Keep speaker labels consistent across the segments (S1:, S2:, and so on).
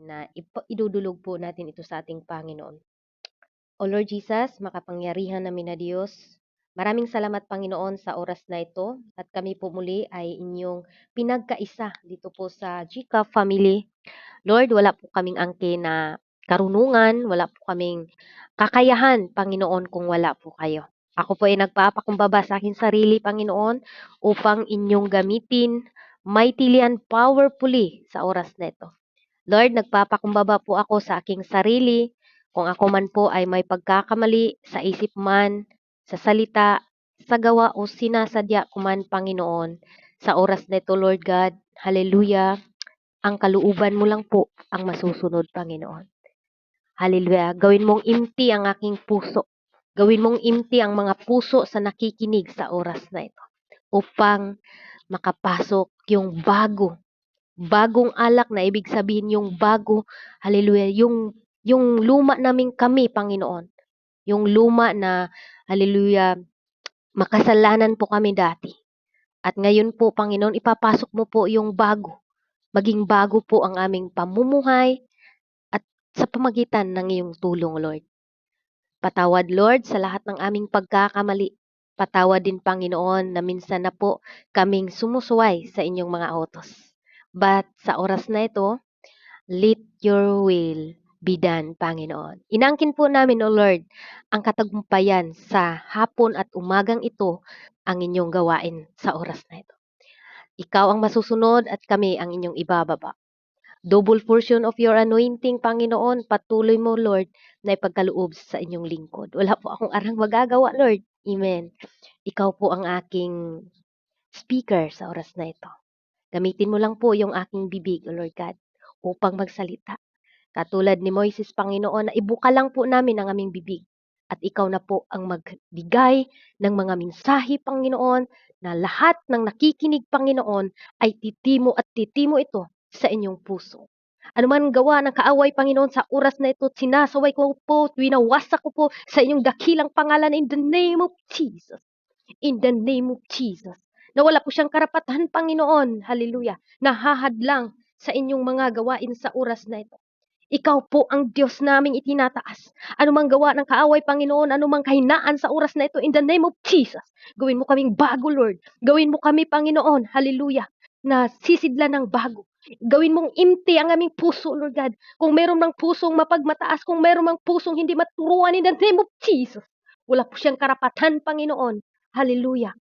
S1: na idudulog po natin ito sa ating Panginoon. O Lord Jesus, makapangyarihan namin na Diyos, maraming salamat Panginoon sa oras na ito at kami po muli ay inyong pinagkaisa dito po sa GCAF family. Lord, wala po kaming angke na karunungan, wala po kaming kakayahan, Panginoon, kung wala po kayo. Ako po ay nagpapakumbaba sa aking sarili, Panginoon, upang inyong gamitin mightily and powerfully sa oras na ito. Lord, nagpapakumbaba po ako sa aking sarili, kung ako man po ay may pagkakamali sa isip man, sa salita, sa gawa o sinasadya ko man, Panginoon, sa oras na ito, Lord God, hallelujah, ang kalooban mo lang po ang masusunod, Panginoon. Hallelujah, gawin mong empty ang aking puso. Gawin mong empty ang mga puso sa nakikinig sa oras na ito upang makapasok yung bagong alak na ibig sabihin yung bago, hallelujah, yung luma naming kami, Panginoon. Yung luma na, hallelujah, makasalanan po kami dati. At ngayon po, Panginoon, ipapasok mo po yung bago. Maging bago po ang aming pamumuhay at sa pamagitan ng iyong tulong, Lord. Patawad, Lord, sa lahat ng aming pagkakamali. Patawad din, Panginoon, na minsan na po kaming sumusuway sa inyong mga utos. But sa oras na ito, let your will be done, Panginoon. Inangkin po namin, O Lord, ang katagumpayan sa hapon at umagang ito ang inyong gawain sa oras na ito. Ikaw ang masusunod at kami ang inyong ibababa. Double portion of your anointing, Panginoon. Patuloy mo, Lord, na ipagkaloob sa inyong lingkod. Wala po akong arang magagawa, Lord. Amen. Ikaw po ang aking speaker sa oras na ito. Gamitin mo lang po yung aking bibig, O Lord God, upang magsalita. Katulad ni Moises, Panginoon, na ibuka lang po namin ang aming bibig. At ikaw na po ang magbigay ng mga mensahe, Panginoon, na lahat ng nakikinig, Panginoon, ay titimo at titimo ito sa inyong puso. Ano man gawa ng kaaway, Panginoon, sa oras na ito, sinasaway ko po, winawasak ko po sa inyong dakilang pangalan in the name of Jesus. In the name of Jesus. Na wala po siyang karapatan, Panginoon, hallelujah, nahahadlang sa inyong mga gawain sa oras na ito. Ikaw po ang Diyos naming itinataas. Anumang gawa ng kaaway, Panginoon, anumang kahinaan sa oras na ito, in the name of Jesus. Gawin mo kaming bago, Lord. Gawin mo kami, Panginoon, hallelujah, na sisidla ng bago. Gawin mong empty ang aming puso, Lord God. Kung meron mang pusong mapagmataas, kung meron mang pusong hindi maturuan, in the name of Jesus. Wala po siyang karapatan, Panginoon. Hallelujah.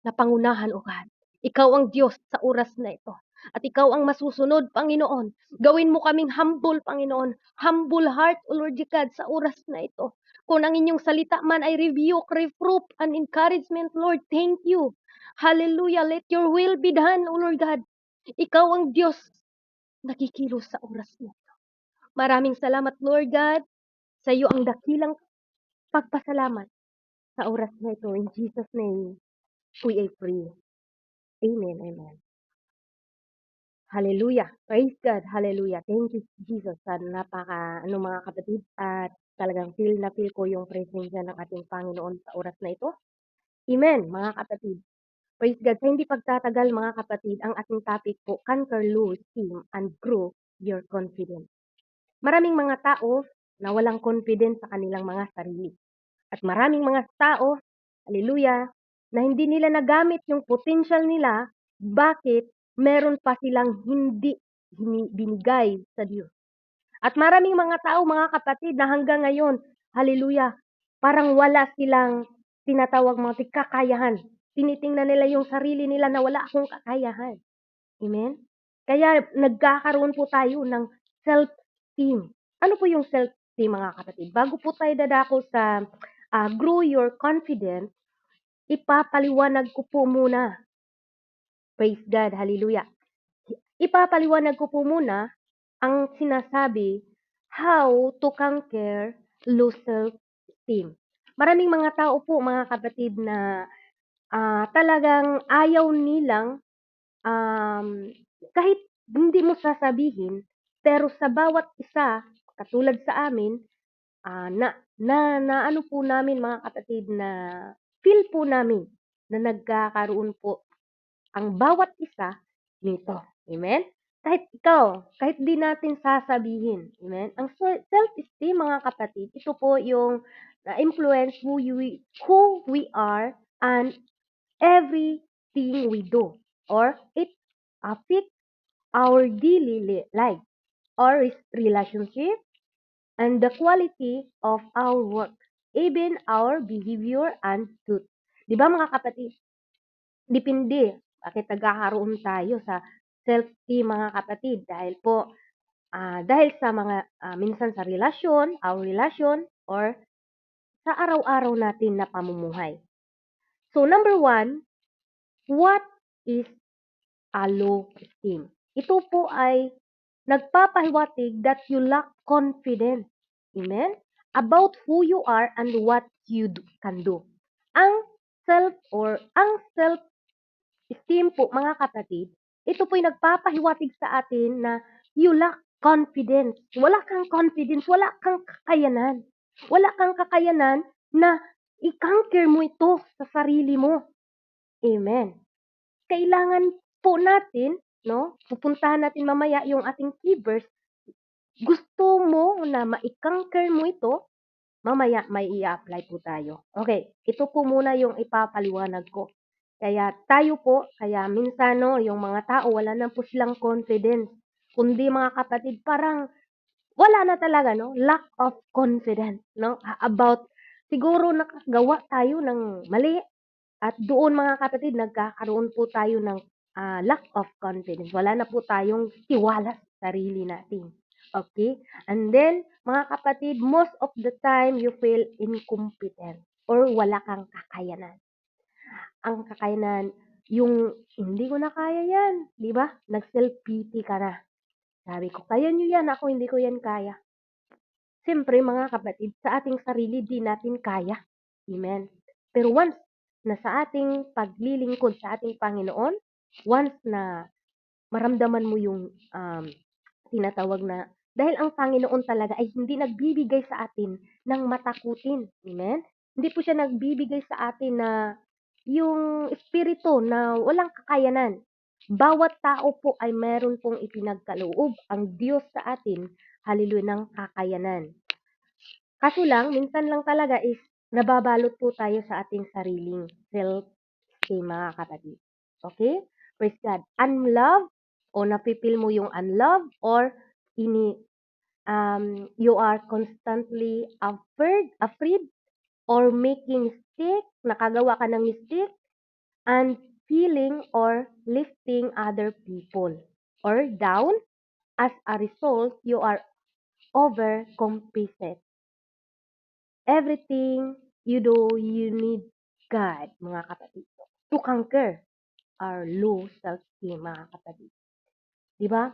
S1: Na pangunahan, O God. Ikaw ang Diyos sa oras na ito. At ikaw ang masusunod, Panginoon. Gawin mo kaming humble, Panginoon. Humble heart, O Lord God, sa oras na ito. Kung ang inyong salita man ay rebuke, reproof, and encouragement, Lord, thank you. Hallelujah. Let your will be done, O Lord God. Ikaw ang Diyos nakikilos sa oras na ito. Maraming salamat, Lord God. Sa iyo ang dakilang pagpasalamat sa oras na ito. In Jesus' name, we are free. Amen, amen. Hallelujah. Praise God. Hallelujah. Thank you, Jesus. Mga kapatid, at talagang feel na feel ko yung presensya ng ating Panginoon sa oras na ito. Amen, mga kapatid. Praise God. Sa hindi pagtatagal, mga kapatid, ang ating topic po, conquer, lose, team, and grow your confidence. Maraming mga tao na walang confidence sa kanilang mga sarili. At maraming mga tao, hallelujah, na hindi nila nagamit yung potential nila. Bakit? Meron pa silang hindi binigay sa Diyos. At maraming mga tao, mga kapatid, na hanggang ngayon, hallelujah, parang wala silang tinatawag mga kakayahan. Tinitingnan nila yung sarili nila na wala akong kakayahan. Amen? Kaya nagkakaroon po tayo ng self-esteem. Ano po yung self-esteem, mga kapatid? Bago po tayo dadako sa grow your confidence, ipapaliwanag ko po muna. Praise God, hallelujah. Ipapaliwanag ko po muna ang sinasabi, how to conquer low self-esteem. Maraming mga tao po, mga kapatid, na talagang ayaw nilang, kahit hindi mo sasabihin, pero sa bawat isa, katulad sa amin, na ano po namin, mga kapatid, na feel po namin na nagkakaroon po ang bawat isa nito. Amen? kahit ikaw, kahit di natin sasabihin, amen? Ang self-esteem, mga kapatid, ito po yung influence who we are and everything we do, or it affects our daily life, or relationship, and the quality of our work, even our behavior and truth. Di ba, mga kapatid? Depende bakit nagkakaroon tayo sa self-esteem, mga kapatid, dahil po dahil sa mga minsan sa relasyon, our relasyon, or sa araw-araw natin na pamumuhay. So number one, what is a low esteem? Ito po ay nagpapahiwatig that you lack confidence, amen, about who you are and what you can do. Ang self-esteem po, mga kapatid, ito po'y nagpapahiwatig sa atin na you lack confidence. Wala kang confidence, wala kang kakayanan. Wala kang kakayanan na i-conquer mo ito sa sarili mo. Amen. Kailangan po natin, no? Pupuntahan natin mamaya yung ating key verse. Gusto mo na ma-conquer mo ito, mamaya may i-apply po tayo. Okay, ito po muna yung ipapaliwanag ko. Kaya minsan, no, yung mga tao, wala na po silang confidence. Kundi, mga kapatid, parang wala na talaga, no? Lack of confidence, no? About, siguro nakagawa tayo ng mali, at doon, mga kapatid, nagkakaroon po tayo ng lack of confidence. Wala na po tayong tiwala sa sarili natin. Okay? And then, mga kapatid, most of the time, you feel incompetent or wala kang kakayanan. Ang kakayanan, yung hindi ko na kaya yan, di ba? Nag-self-pity ka na. Sabi ko, kaya nyo yan, ako hindi ko yan kaya. Siyempre, mga kapatid, sa ating sarili, di natin kaya. Amen. Pero once na sa ating paglilingkod sa ating Panginoon, once na maramdaman mo yung tinatawag na, dahil ang Panginoon talaga ay hindi nagbibigay sa atin ng matakutin. Amen? Hindi po siya nagbibigay sa atin na yung espiritu na walang kakayanan. Bawat tao po ay meron pong ipinagkaloob ang Diyos sa atin, hallelujah, ng kakayanan. Kaso lang, minsan lang talaga is nababalot po tayo sa ating sariling self-esteem, mga kapatid. Okay? Praise God. Unloved, o napipil mo yung unloved, or you are constantly afraid, or making mistake, nakagawa ka ng mistake, and feeling or lifting other people, or down. As a result, you are overcompensated. Everything you do, you need God, mga kapatid, to conquer our low self-esteem, mga kapatid. Di ba?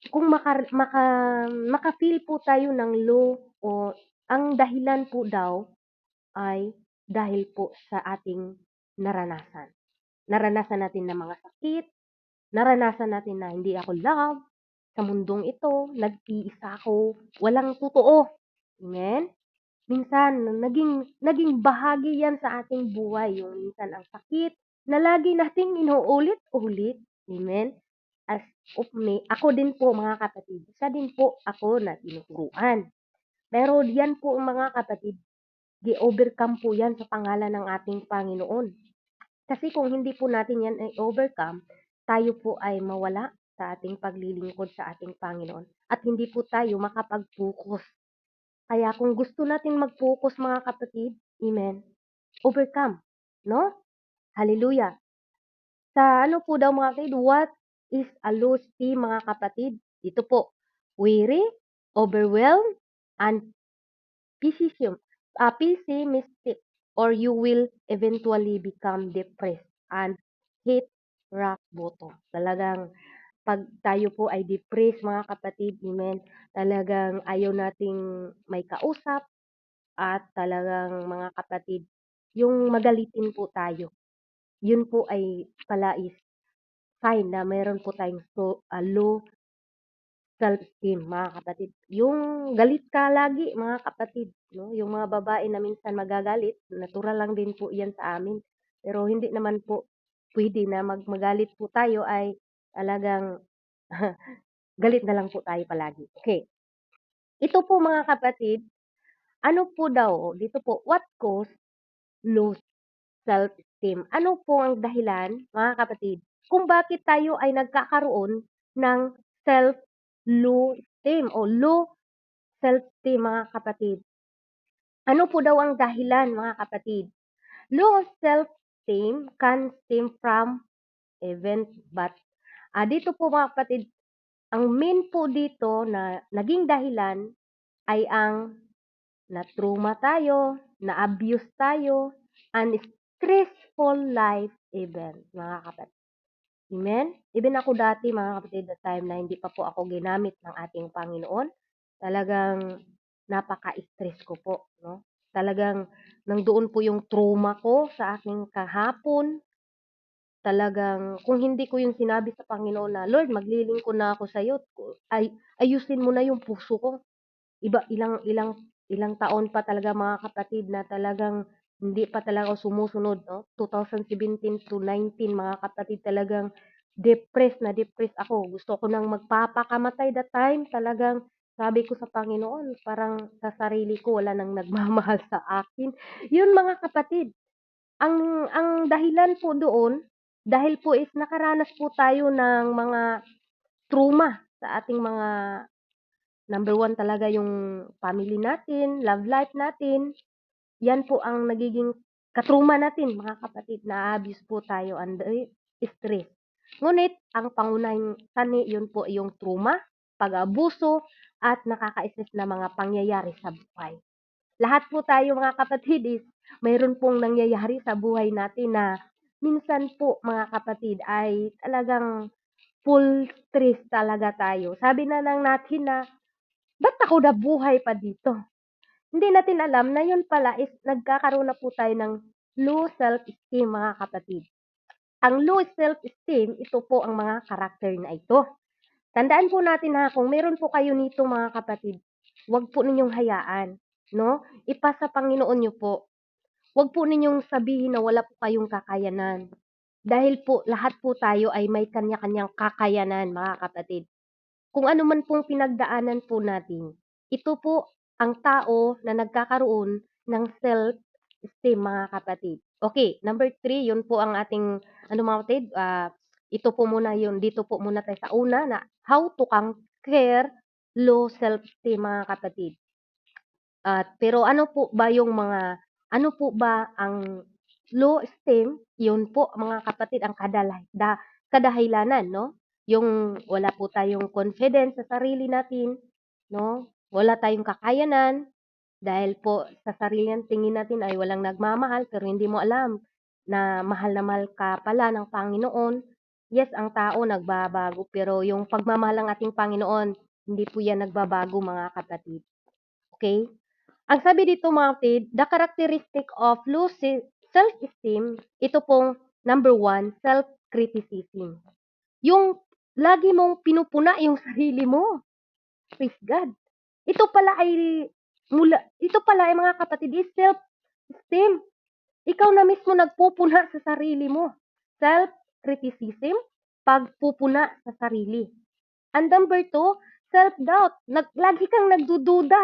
S1: Kung maka-feel po tayo ng low, o ang dahilan po daw ay dahil po sa ating naranasan. Naranasan natin na mga sakit, naranasan natin na hindi ako love sa mundong ito, nag-iisa ako, walang totoo. Amen? Minsan naging bahagi yan sa ating buhay, yung minsan ang sakit na lagi nating inuulit-ulit. Amen? As of me, ako din po, mga kapatid, isa din po ako na tinuturuan. Pero yan po, mga kapatid, i-overcome po yan sa pangalan ng ating Panginoon. Kasi kung hindi po natin yan i-overcome, tayo po ay mawala sa ating paglilingkod sa ating Panginoon. At hindi po tayo makapag-focus. Kaya kung gusto natin mag-focus, mga kapatid, amen, overcome, no? Hallelujah. Sa ano po daw, mga kapatid, what is a low esteem, mga kapatid? Ito po, weary, overwhelmed, and pessimistic, or you will eventually become depressed and hit rock bottom. Talagang pag tayo po ay depressed, mga kapatid, amen, talagang ayaw nating may kausap, at talagang, mga kapatid, yung magalitin po tayo. Yun po ay pala is sign na meron po tayong low self-esteem, mga kapatid. Yung galit ka lagi, mga kapatid, no? Yung mga babae na minsan magagalit, natural lang din po yan sa amin. Pero hindi naman po pwede na magalit po tayo ay talagang Galit na lang po tayo palagi. Okay. Ito po mga kapatid, ano po daw, dito po, what cause low self-esteem? Ano po ang dahilan, mga kapatid, kung bakit tayo ay nagkakaroon ng self-low esteem o low self-esteem, mga kapatid? Ano po daw ang dahilan, mga kapatid? Low self-esteem can stem from event but dito po mga kapatid, ang main po dito na naging dahilan ay ang na-trauma tayo, na-abuse tayo, and stressful life event, mga kapatid. Amen? Even ako dati, mga kapatid, the time na hindi pa po ako ginamit ng ating Panginoon, talagang napaka-stress ko po, no? Talagang nandoon po yung trauma ko sa aking kahapon. Talagang kung hindi ko yung sinabi sa Panginoon na, Lord, maglilingkod na ako sa iyo, ayusin mo na yung puso ko. Ilang ilang ilang taon pa talaga mga kapatid na talagang hindi pa talaga ako sumusunod, no? 2017 to 19 mga kapatid, talagang depressed ako. Gusto ko nang magpapakamatay that time. Talagang sabi ko sa Panginoon, parang sa sarili ko wala nang nagmamahal sa akin. Yun mga kapatid, ang dahilan po doon, dahil po is nakaranas po tayo ng mga trauma sa ating mga number one talaga yung family natin, love life natin. Yan po ang nagiging katruma natin, mga kapatid, na abuse po tayo under stress. Ngunit, ang pangunahing sani, yun po yung trauma, pag-abuso, at nakaka-stress na mga pangyayari sa buhay. Lahat po tayo mga kapatid is mayroon pong nangyayari sa buhay natin na minsan po mga kapatid ay talagang full stress talaga tayo. Sabi na lang natin na, ba't ako nabuhay pa dito? Hindi natin alam na yun pala is nagkakaroon na po tayo ng low self-esteem, mga kapatid. Ang low self-esteem, ito po ang mga karakter na ito. Tandaan po natin ha, kung meron po kayo nito mga kapatid, huwag po ninyong hayaan, no? Ipasa Panginoon niyo po. Huwag po ninyong sabihin na wala po kayong kakayanan. Dahil po lahat po tayo ay may kanya-kanyang kakayanan, mga kapatid. Kung ano man pong pinagdaanan po natin, ito po ang tao na nagkakaroon ng self-esteem, mga kapatid. Okay, number 3, yun po ang ating, mga kapatid, ito po muna yun, dito po muna tayo sa una na how to conquer low self-esteem, mga kapatid. At pero ano po ba ang low esteem? Yun po mga kapatid ang kadahilanan, no? Yung wala po tayong confidence sa sarili natin, no? Wala tayong kakayanan dahil po sa sarili natin, tingin natin ay walang nagmamahal, pero hindi mo alam na mahal ka pala ng Panginoon. Yes, ang tao nagbabago, pero yung pagmamahal ng ating Panginoon, hindi po yan nagbabago, mga kapatid. Okay? Ang sabi dito mga kapatid, the characteristic of low self-esteem, ito pong number 1, self-criticism. Yung lagi mong pinupuna yung sarili mo. Praise God. Ito pala ay mga kapatid, is self-esteem. Ikaw na mismo nagpupuna sa sarili mo. Self-criticism, pagpupuna sa sarili. And number 2, self-doubt. Lagi kang nagdududa.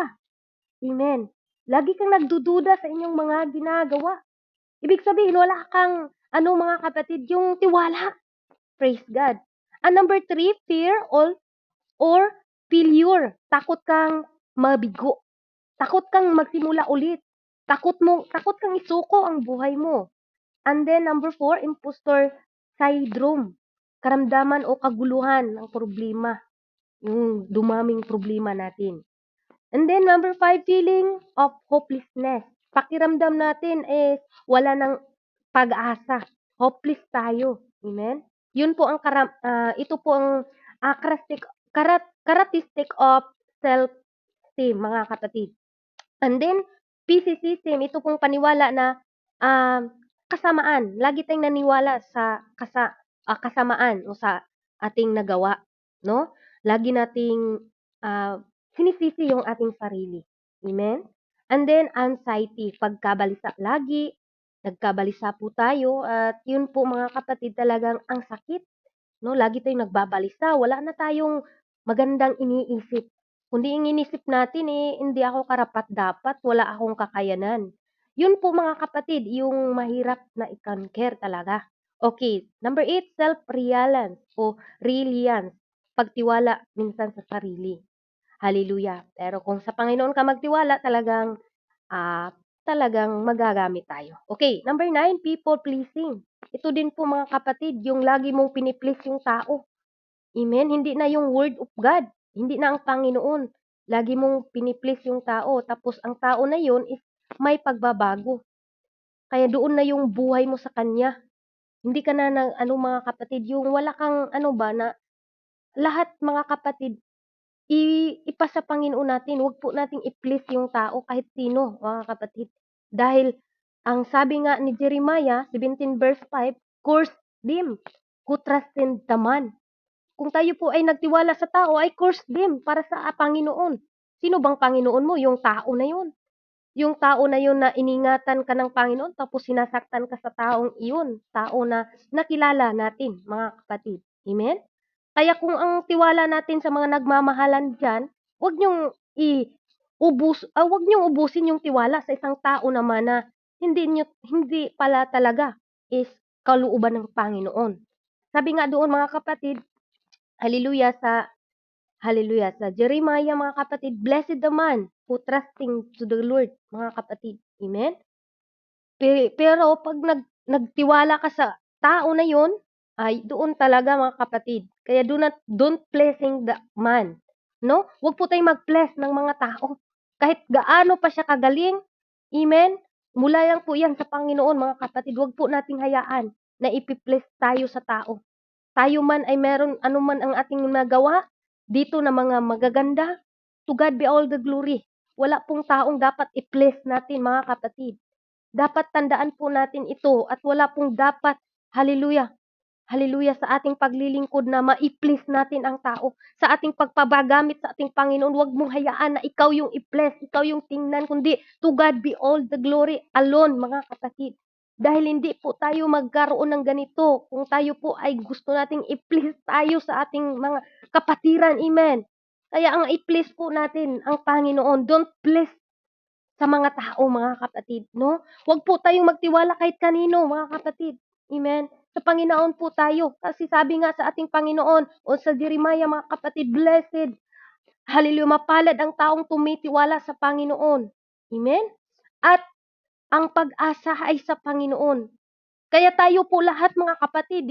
S1: Amen. Lagi kang nagdududa sa inyong mga ginagawa. Ibig sabihin, wala kang, mga kapatid, yung tiwala. Praise God. And number 3, fear or failure. Takot kang mabigo. Takot kang magsimula ulit. Takot kang isuko ang buhay mo. And then number 4, imposter syndrome. Karamdaman o kaguluhan ng problema. Yung dumaming problema natin. And then number 5, feeling of hopelessness. Pakiramdam natin is wala ng pag-asa. Hopeless tayo. Amen? Yun po ang ito po ang characteristic of self-esteem, mga kapatid. And then physicism, ito pong paniwala na kasamaan. Lagi tayong naniwala sa kasamaan o sa ating nagawa, no? Lagi nating sinisisi yung ating sarili. Amen? And then, anxiety, pagkabalisa lagi, nagkabalisa po tayo, at yun po mga kapatid talagang ang sakit. no? Lagi tayong nagbabalisa, wala na tayong magandang iniisip. Kundi ang inisip natin hindi ako karapat-dapat, wala akong kakayanan. Yun po mga kapatid, yung mahirap na i-conquer talaga. Okay, number 8, self-reliance o reliance. Pagtiwala minsan sa sarili. Hallelujah. Pero kung sa Panginoon ka magtiwala, ah, talagang magagamit tayo. Okay, number 9, people pleasing. Ito din po mga kapatid, yung lagi mong piniplease yung tao. Amen? Hindi na yung word of God. Hindi na ang Panginoon. Lagi mong piniplease yung tao. Tapos ang tao na yun is may pagbabago. Kaya doon na yung buhay mo sa Kanya. Hindi ka na mga kapatid, yung wala kang na lahat mga kapatid, ipasa Panginoon natin. Huwag po nating i-please yung tao kahit sino, mga kapatid. Dahil ang sabi nga ni Jeremiah 17 verse 5, curse them who trust in the man. Kung tayo po ay nagtiwala sa tao, ay curse them para sa Panginoon. Sino bang Panginoon mo? Yung tao na yun. Yung tao na yun na iningatan ka ng Panginoon tapos sinasaktan ka sa taong iyon. Tao na nakilala natin, mga kapatid. Amen? Kaya kung ang tiwala natin sa mga nagmamahalan diyan, wag niyong ubusin yung tiwala sa isang tao naman na hindi pala talaga is kalooban ng Panginoon. Sabi nga doon mga kapatid, hallelujah sa Jeremiah mga kapatid, blessed the man who trusting to the Lord, mga kapatid. Amen? Pero pag nagtiwala ka sa tao na yon, ay doon talaga mga kapatid. Kaya don't blessing the man. No? Huwag po tayong mag-bless ng mga tao. Kahit gaano pa siya kagaling, amen? Mula lang po yan sa Panginoon mga kapatid. Huwag po nating hayaan na ipi-bless tayo sa tao. Tayo man ay meron anuman ang ating nagawa dito na mga magaganda, to God be all the glory. Wala pong taong dapat i-bless natin mga kapatid. Dapat tandaan po natin ito at wala pong dapat, hallelujah, hallelujah, sa ating paglilingkod na ma-please natin ang tao. Sa ating pagpapagamit sa ating Panginoon, huwag mong hayaan na ikaw yung i-bless, ikaw yung tingnan, kundi to God be all the glory alone, mga kapatid. Dahil hindi po tayo magkaroon ng ganito kung tayo po ay gusto nating i-please tayo sa ating mga kapatiran, amen. Kaya ang i-please po natin ang Panginoon, don't please sa mga tao, mga kapatid, no? Huwag po tayong magtiwala kahit kanino, mga kapatid. Amen? Sa Panginoon po tayo. Kasi sabi nga sa ating Panginoon o sa Jeremiah, mga kapatid, blessed, hallelujah, mapalad ang taong tumitiwala sa Panginoon. Amen? At ang pag-asa ay sa Panginoon. Kaya tayo po lahat mga kapatid,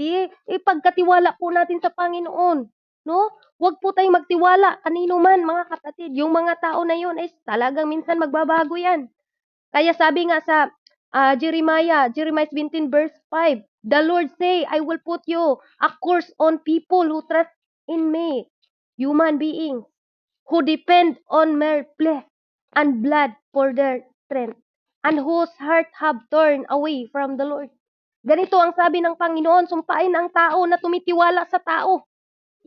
S1: ipagkatiwala po natin sa Panginoon. No? Huwag po tayong magtiwala kanino man mga kapatid. Yung mga tao na yun ay talagang minsan magbabago yan. Kaya sabi nga sa Jeremiah 17 verse 5, the Lord say, I will put you a curse on people who trust in me, human beings, who depend on mere flesh and blood for their strength, and whose heart have turned away from the Lord. Ganito ang sabi ng Panginoon, sumpain ang tao na tumitiwala sa tao.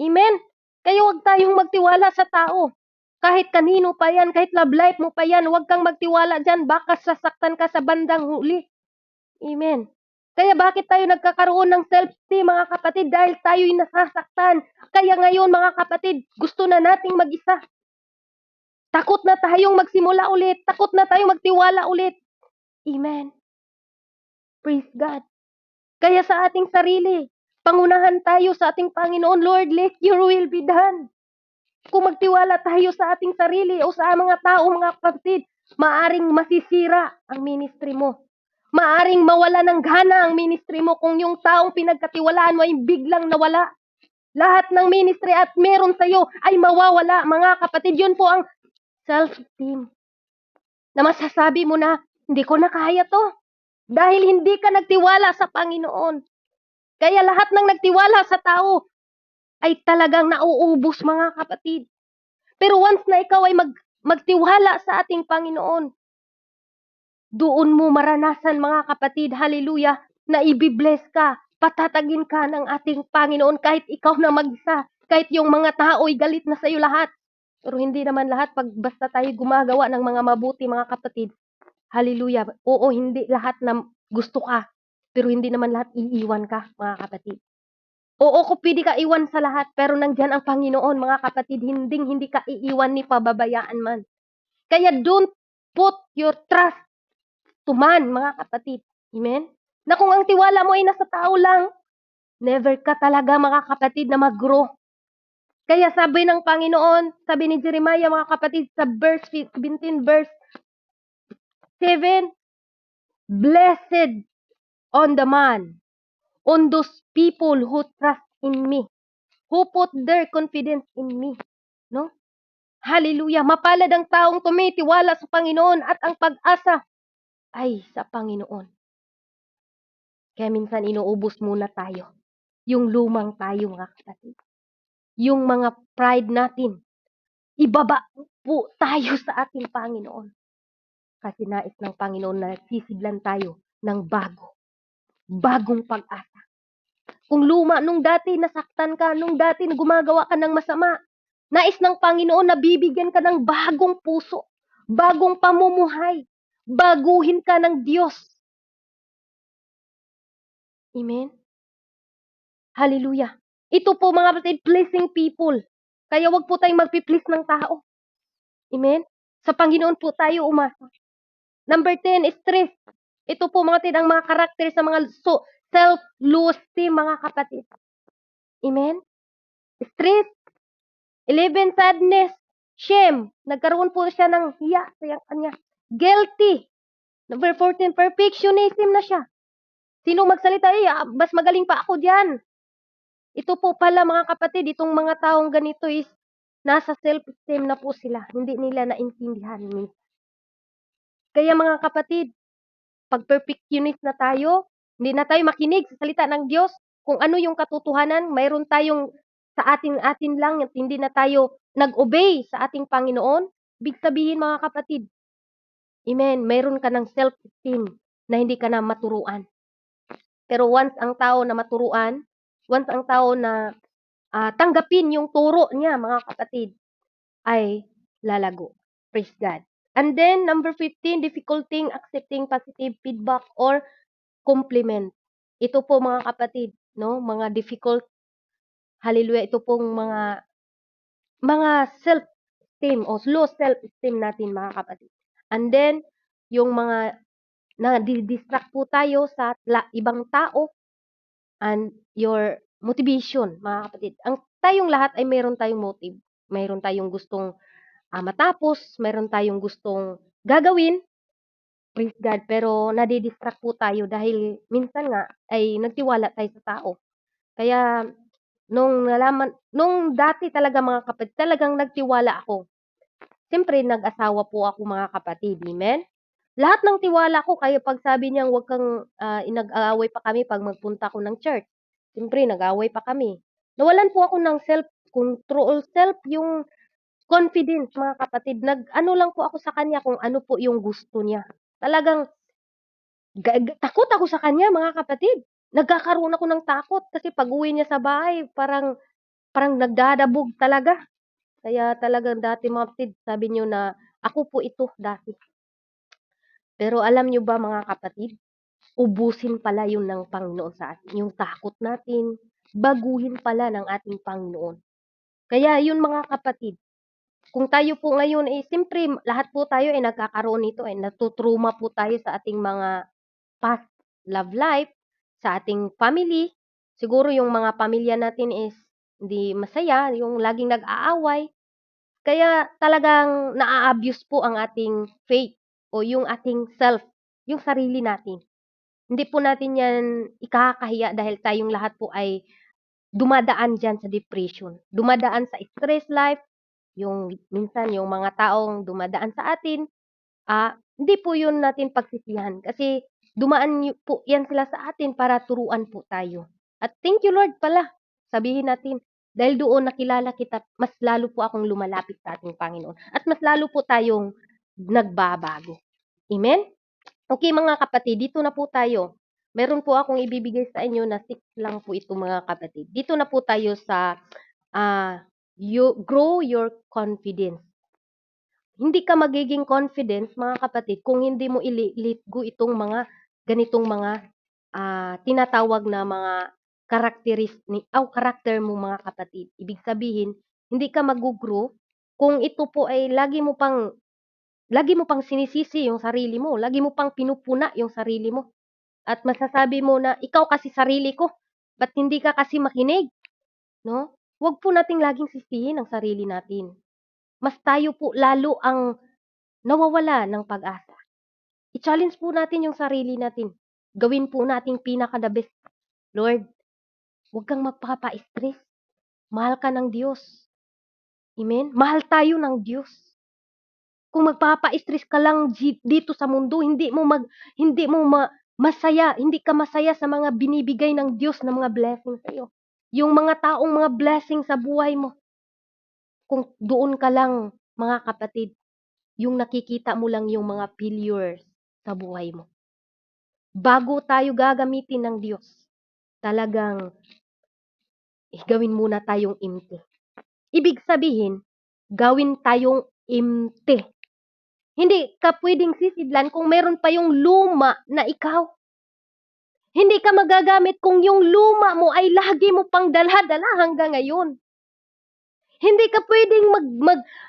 S1: Amen? Kaya huwag tayong magtiwala sa tao. Kahit kanino pa yan, kahit love life mo pa yan, huwag kang magtiwala dyan, baka sasaktan ka sa bandang huli. Amen? Kaya bakit tayo nagkakaroon ng self-esteem mga kapatid? Dahil tayo'y nasasaktan. Kaya ngayon mga kapatid, gusto na nating mag-isa. Takot na tayong magsimula ulit. Takot na tayong magtiwala ulit. Amen? Praise God. Kaya sa ating sarili, pangunahan tayo sa ating Panginoon, Lord, let your will be done. Kung magtiwala tayo sa ating sarili o sa mga tao, mga kapatid, maaring masisira ang ministry mo. Maaring mawala ng gana ang ministry mo kung yung taong pinagkatiwalaan mo ay biglang nawala. Lahat ng ministry at meron sa'yo ay mawawala, mga kapatid. Yun po ang self-esteem. Na masasabi mo na, hindi ko na kaya to. Dahil hindi ka nagtiwala sa Panginoon. Kaya lahat ng nagtiwala sa tao ay talagang nauubos, mga kapatid. Pero once na ikaw ay magtiwala sa ating Panginoon, doon mo maranasan, mga kapatid, hallelujah, na ibibless ka, patatagin ka ng ating Panginoon kahit ikaw na mag-isa, kahit yung mga tao ay galit na sa iyo lahat. Pero hindi naman lahat pag basta tayo gumagawa ng mga mabuti, mga kapatid. Hallelujah. Oo, hindi lahat na gusto ka, pero hindi naman lahat iiwan ka, mga kapatid. Oo, pwede ka iwan sa lahat, pero nandiyan ang Panginoon, mga kapatid, hindi ka iiwan ni pababayaan man. Kaya don't put your trust to man, mga kapatid. Amen? Na kung ang tiwala mo ay nasa tao lang, never ka talaga, mga kapatid, na mag-grow. Kaya sabi ng Panginoon, sabi ni Jeremiah, mga kapatid, sa verse 17, verse 7, blessed on the man, on those people who trust in me, who put their confidence in me. No? Hallelujah! Mapalad ang taong tumitiwala sa Panginoon at ang pag-asa ay sa Panginoon. Kaya minsan inuubos muna tayo. Yung lumang tayo, mga kapatid. Yung mga pride natin. Ibaba po tayo sa ating Panginoon. Kasi nais ng Panginoon na sisidlan tayo ng bagong pag-asa. Kung luma, nung dati nasaktan ka, nung dati gumagawa ka ng masama, nais ng Panginoon na bibigyan ka ng bagong puso, bagong pamumuhay, baguhin ka ng Diyos. Amen? Hallelujah. Ito po, mga kapatid, pleasing people. Kaya wag po tayong magpi-please ng tao. Amen? Sa Panginoon po tayo umasa. Number 10, stress. Ito po, mga kapatid, ang mga karakter sa mga self-low esteem, mga kapatid. Amen? Stress. 11, sadness. Shame. Nagkaroon po siya ng hiya sa kanya. Guilty. Number 14, perfectionism na siya. Sino magsalita, mas magaling pa ako diyan. Ito po pala, mga kapatid, itong mga taong ganito is nasa self-esteem na po sila. Hindi nila naintindihan. Kaya, mga kapatid, pag perfectionist na tayo, hindi na tayo makinig sa salita ng Diyos. Kung ano yung katotohanan, mayroon tayong sa atin lang at hindi na tayo nag-obey sa ating Panginoon. Ibig sabihin, mga kapatid, amen, mayroon ka ng self-esteem na hindi ka na maturuan. Pero once ang tao na maturuan, once ang tao na tanggapin yung turo niya, mga kapatid, ay lalago. Praise God. And then, number 15, difficulty accepting positive feedback or compliment. Ito po, mga kapatid, no, mga difficult, hallelujah, ito pong mga self-esteem o low self-esteem natin, mga kapatid. And then, yung mga na-distract po tayo sa ibang tao and your motivation, mga kapatid. Ang tayong lahat ay mayroon tayong motive. Mayroon tayong gustong matapos, mayroon tayong gustong gagawin, praise God, pero nadidistract po tayo dahil minsan nga ay nagtiwala tayo sa tao. Kaya nung dati talaga, mga kapatid, talagang nagtiwala ako. Siyempre, nag-asawa po ako, mga kapatid, amen? Lahat ng tiwala ko, kaya pag sabi niya, wag kang, nag-aaway pa kami pag magpunta ko ng church. Siyempre, nag-aaway pa kami. Nawalan po ako ng self-control, yung confidence, mga kapatid. Nag-ano lang po ako sa kanya kung ano po yung gusto niya. Talagang takot ako sa kanya, mga kapatid. Nagkakaroon ako ng takot kasi pag-uwi niya sa bahay, parang nagdadabog talaga. Kaya talagang dati, mga kapatid, sabi niyo na ako po ito dati. Pero alam niyo ba, mga kapatid, ubusin pala yun ng Panginoon sa atin. Yung takot natin, baguhin pala ng ating Panginoon. Kaya yun, mga kapatid, kung tayo po ngayon, siyempre, lahat po tayo ay nagkakaroon nito, natutruma po tayo sa ating mga past love life, sa ating family. Siguro yung mga pamilya natin is hindi masaya, yung laging nag-aaway. Kaya talagang naa-abuse po ang ating faith o yung ating self, yung sarili natin. Hindi po natin yan ikakahiya dahil tayong lahat po ay dumadaan dyan sa depression. Dumadaan sa stress life, yung minsan yung mga taong dumadaan sa atin, hindi po yun natin pagsisihan kasi dumaan po yan sila sa atin para turuan po tayo. At thank you, Lord, pala. Sabihin natin, dahil doon nakilala kita, mas lalo po akong lumalapit sa ating Panginoon. At mas lalo po tayong nagbabago. Amen? Okay, mga kapatid, dito na po tayo. Meron po akong ibibigay sa inyo na 6 lang po ito, mga kapatid. Dito na po tayo sa grow your confidence. Hindi ka magiging confident, mga kapatid, kung hindi mo let go itong mga ganitong mga tinatawag na mga karakter mo mga kapatid. Ibig sabihin, hindi ka mag-grow kung ito po ay lagi mo pang sinisisi yung sarili mo, lagi mo pang pinupuna yung sarili mo. At masasabi mo na, ikaw kasi sarili ko, ba't hindi ka kasi makinig? No? Huwag po nating laging sisihin ang sarili natin. Mas tayo po lalo ang nawawala ng pag-asa. I-challenge po natin yung sarili natin. Gawin po nating pinaka-the best. Lord, huwag kang magpapa-stress. Mahal ka ng Diyos. Amen? Mahal tayo ng Diyos. Kung magpapa-stress ka lang dito sa mundo, hindi ka masaya sa mga binibigay ng Diyos na mga blessing sa iyo. Yung mga taong mga blessing sa buhay mo. Kung doon ka lang, mga kapatid, yung nakikita mo lang yung mga failures sa buhay mo. Bago tayo gagamitin ng Diyos, talagang gawin muna tayong empty. Ibig sabihin, gawin tayong empty. Hindi ka pwedeng sisidlan kung meron pa yung luma na ikaw. Hindi ka magagamit kung yung luma mo ay lagi mo pang dala-dala hanggang ngayon. Hindi ka pwedeng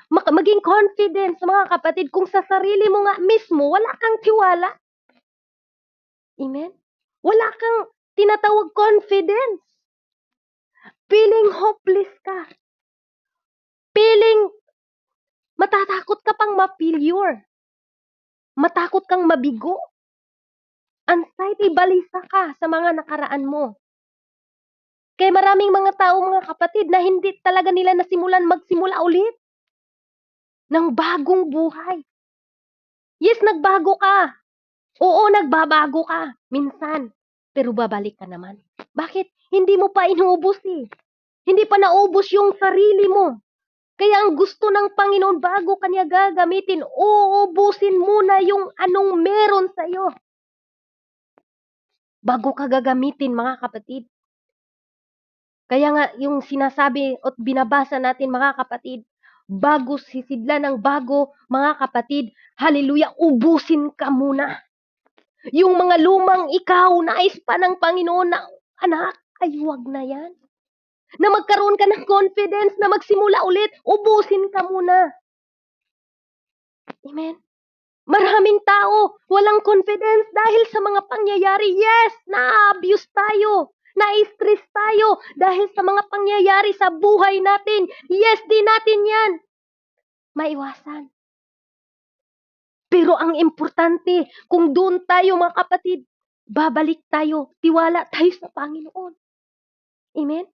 S1: maging confident, mga kapatid, kung sa sarili mo nga mismo, wala kang tiwala. Amen? Wala kang tinatawag confidence. Feeling hopeless ka. Feeling matatakot ka pang ma-failure. Matakot kang mabigo. Anxiety, balisa ka sa mga nakaraan mo. Kaya maraming mga tao, mga kapatid, na hindi talaga nila magsimula ulit ng bagong buhay. Yes, nagbago ka. Oo, nagbabago ka. Minsan. Pero babalik ka naman. Bakit? Hindi mo pa inuubos eh. Hindi pa naubos yung sarili mo. Kaya ang gusto ng Panginoon, bago kanya gagamitin, uubusin muna yung anong meron sa'yo. Bago ka gagamitin, mga kapatid. Kaya nga, yung sinasabi at binabasa natin, mga kapatid, bago sisidlan ng bago, mga kapatid, hallelujah, ubusin ka muna. Yung mga lumang ikaw, nais pa ng Panginoon na, anak, ay huwag na yan. Na magkaroon ka ng confidence na magsimula ulit, ubusin ka muna. Amen? Maraming tao, walang confidence dahil sa mga pangyayari. Yes, na-abuse tayo. Na-stress tayo dahil sa mga pangyayari sa buhay natin. Yes, di natin yan maiwasan. Pero ang importante, kung doon tayo, mga kapatid, babalik tayo, tiwala tayo sa Panginoon. Amen?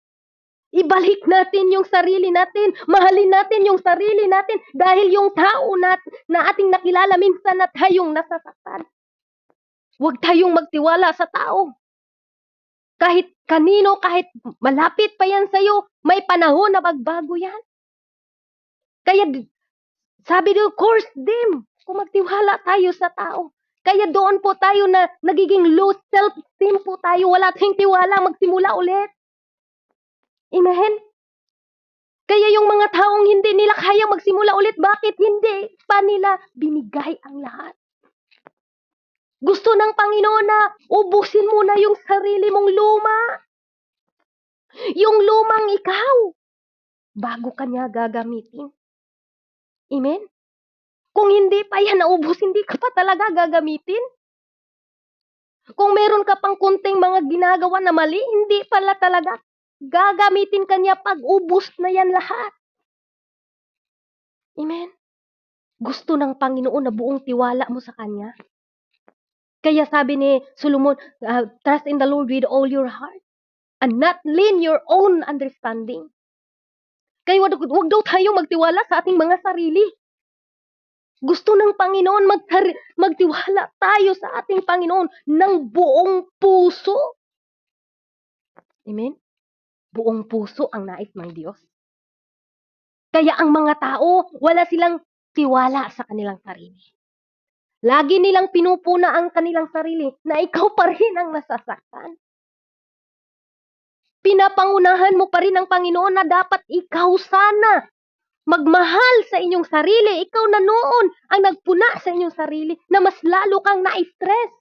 S1: Ibalik natin yung sarili natin. Mahalin natin yung sarili natin dahil yung tao na ating nakilala minsan na tayong nasasaktan. Huwag tayong magtiwala sa tao. Kahit kanino, kahit malapit pa yan sa'yo, may panahon na magbago yan. Kaya sabi doon, curse them. Kung magtiwala tayo sa tao. Kaya doon po tayo na nagiging low self-esteem po tayo. Wala tayong tiwala, magsimula ulit. Amen? Kaya yung mga taong hindi nila kaya magsimula ulit, bakit hindi pa nila binigay ang lahat? Gusto ng Panginoon na ubusin mo na yung sarili mong luma. Yung lumang ikaw, bago ka niya gagamitin. Amen? Kung hindi pa yan naubos, hindi ka pa talaga gagamitin. Kung meron ka pang kunting mga ginagawa na mali, hindi pala talaga gagamitin ka niya pag ubos na yan lahat. Amen? Gusto ng Panginoon na buong tiwala mo sa Kanya. Kaya sabi ni Solomon, trust in the Lord with all your heart and not lean your own understanding. Kaya wag daw tayong magtiwala sa ating mga sarili. Gusto ng Panginoon magtiwala tayo sa ating Panginoon ng buong puso. Amen? Buong puso ang nais ng Diyos. Kaya ang mga tao, wala silang tiwala sa kanilang sarili. Lagi nilang pinupuna ang kanilang sarili na ikaw pa rin ang nasasaktan. Pinapangunahan mo pa rin ang Panginoon na dapat ikaw sana magmahal sa inyong sarili. Ikaw na noon ang nagpuna sa inyong sarili na mas lalo kang na-stress.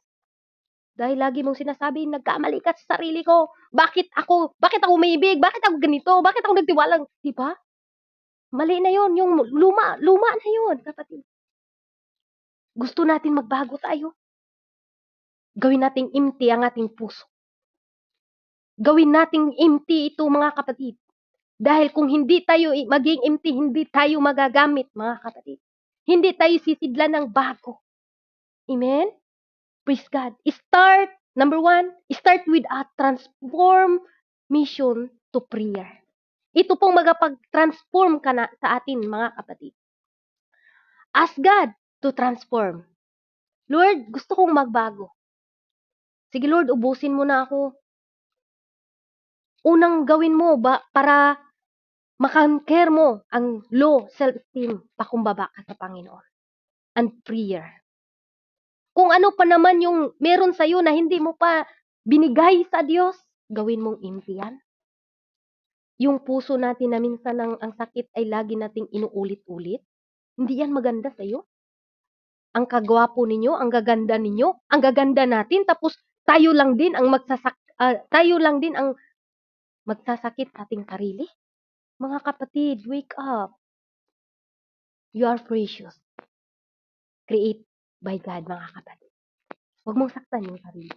S1: Dahil lagi mong sinasabi, nagkamali ka sa sarili ko. Bakit ako umiibig? Bakit ako ganito? Bakit ako nagtiwalang, di ba? Mali na yon, yung luma na yon, kapatid. Gusto natin magbago tayo. Gawin nating empty ang ating puso. Gawin nating empty ito, mga kapatid. Dahil kung hindi tayo maging empty, hindi tayo magagamit, mga kapatid. Hindi tayo sisidlan ng bago. Amen? Praise God. Number 1, start with a transformation to prayer. Ito pong magapag-transform ka na sa atin, mga kapatid. Ask God to transform. Lord, gusto kong magbago. Sige Lord, ubusin mo na ako. Unang gawin mo ba para makanker mo ang low self-esteem, pakumbaba ka sa Panginoon. And prayer. Kung ano pa naman yung meron sa'yo na hindi mo pa binigay sa Diyos, gawin mong empty yan. Yung puso natin na minsan ang sakit ay lagi nating inuulit-ulit, hindi yan maganda sa'yo. Ang kagwapo ninyo, ang gaganda ninyo, ang gaganda natin, tapos tayo lang din ang magsasakit sa ating sarili. Mga kapatid, wake up. You are precious. Create by God, mga kapatid. Huwag mong saktan yung sarili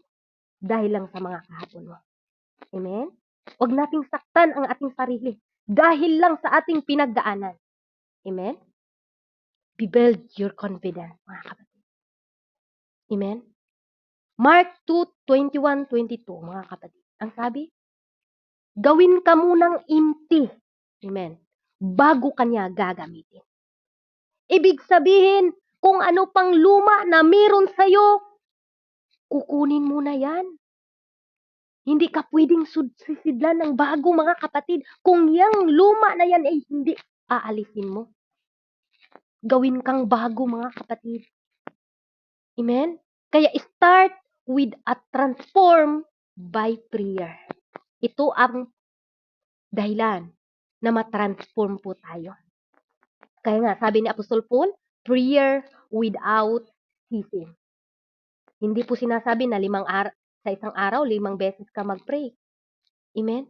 S1: dahil lang sa mga kahapon mo. Amen? Huwag nating saktan ang ating sarili dahil lang sa ating pinagdaanan. Amen? Build your confidence, mga kapatid. Amen? Mark 2:21-22, mga kapatid. Ang sabi, gawin ka munang empty. Amen? Bago kanya gagamitin. Ibig sabihin, kung ano pang luma na meron sa'yo, kukunin mo na yan. Hindi ka pwedeng sisidlan ng bago, mga kapatid. Kung yung luma na yan ay hindi aalisin mo. Gawin kang bago, mga kapatid. Amen? Kaya start with a transform by prayer. Ito ang dahilan na matransform po tayo. Kaya nga, sabi ni Apostol Paul, prayer without ceasing. Hindi po sinasabi na sa isang araw, 5 beses ka mag-pray. Amen?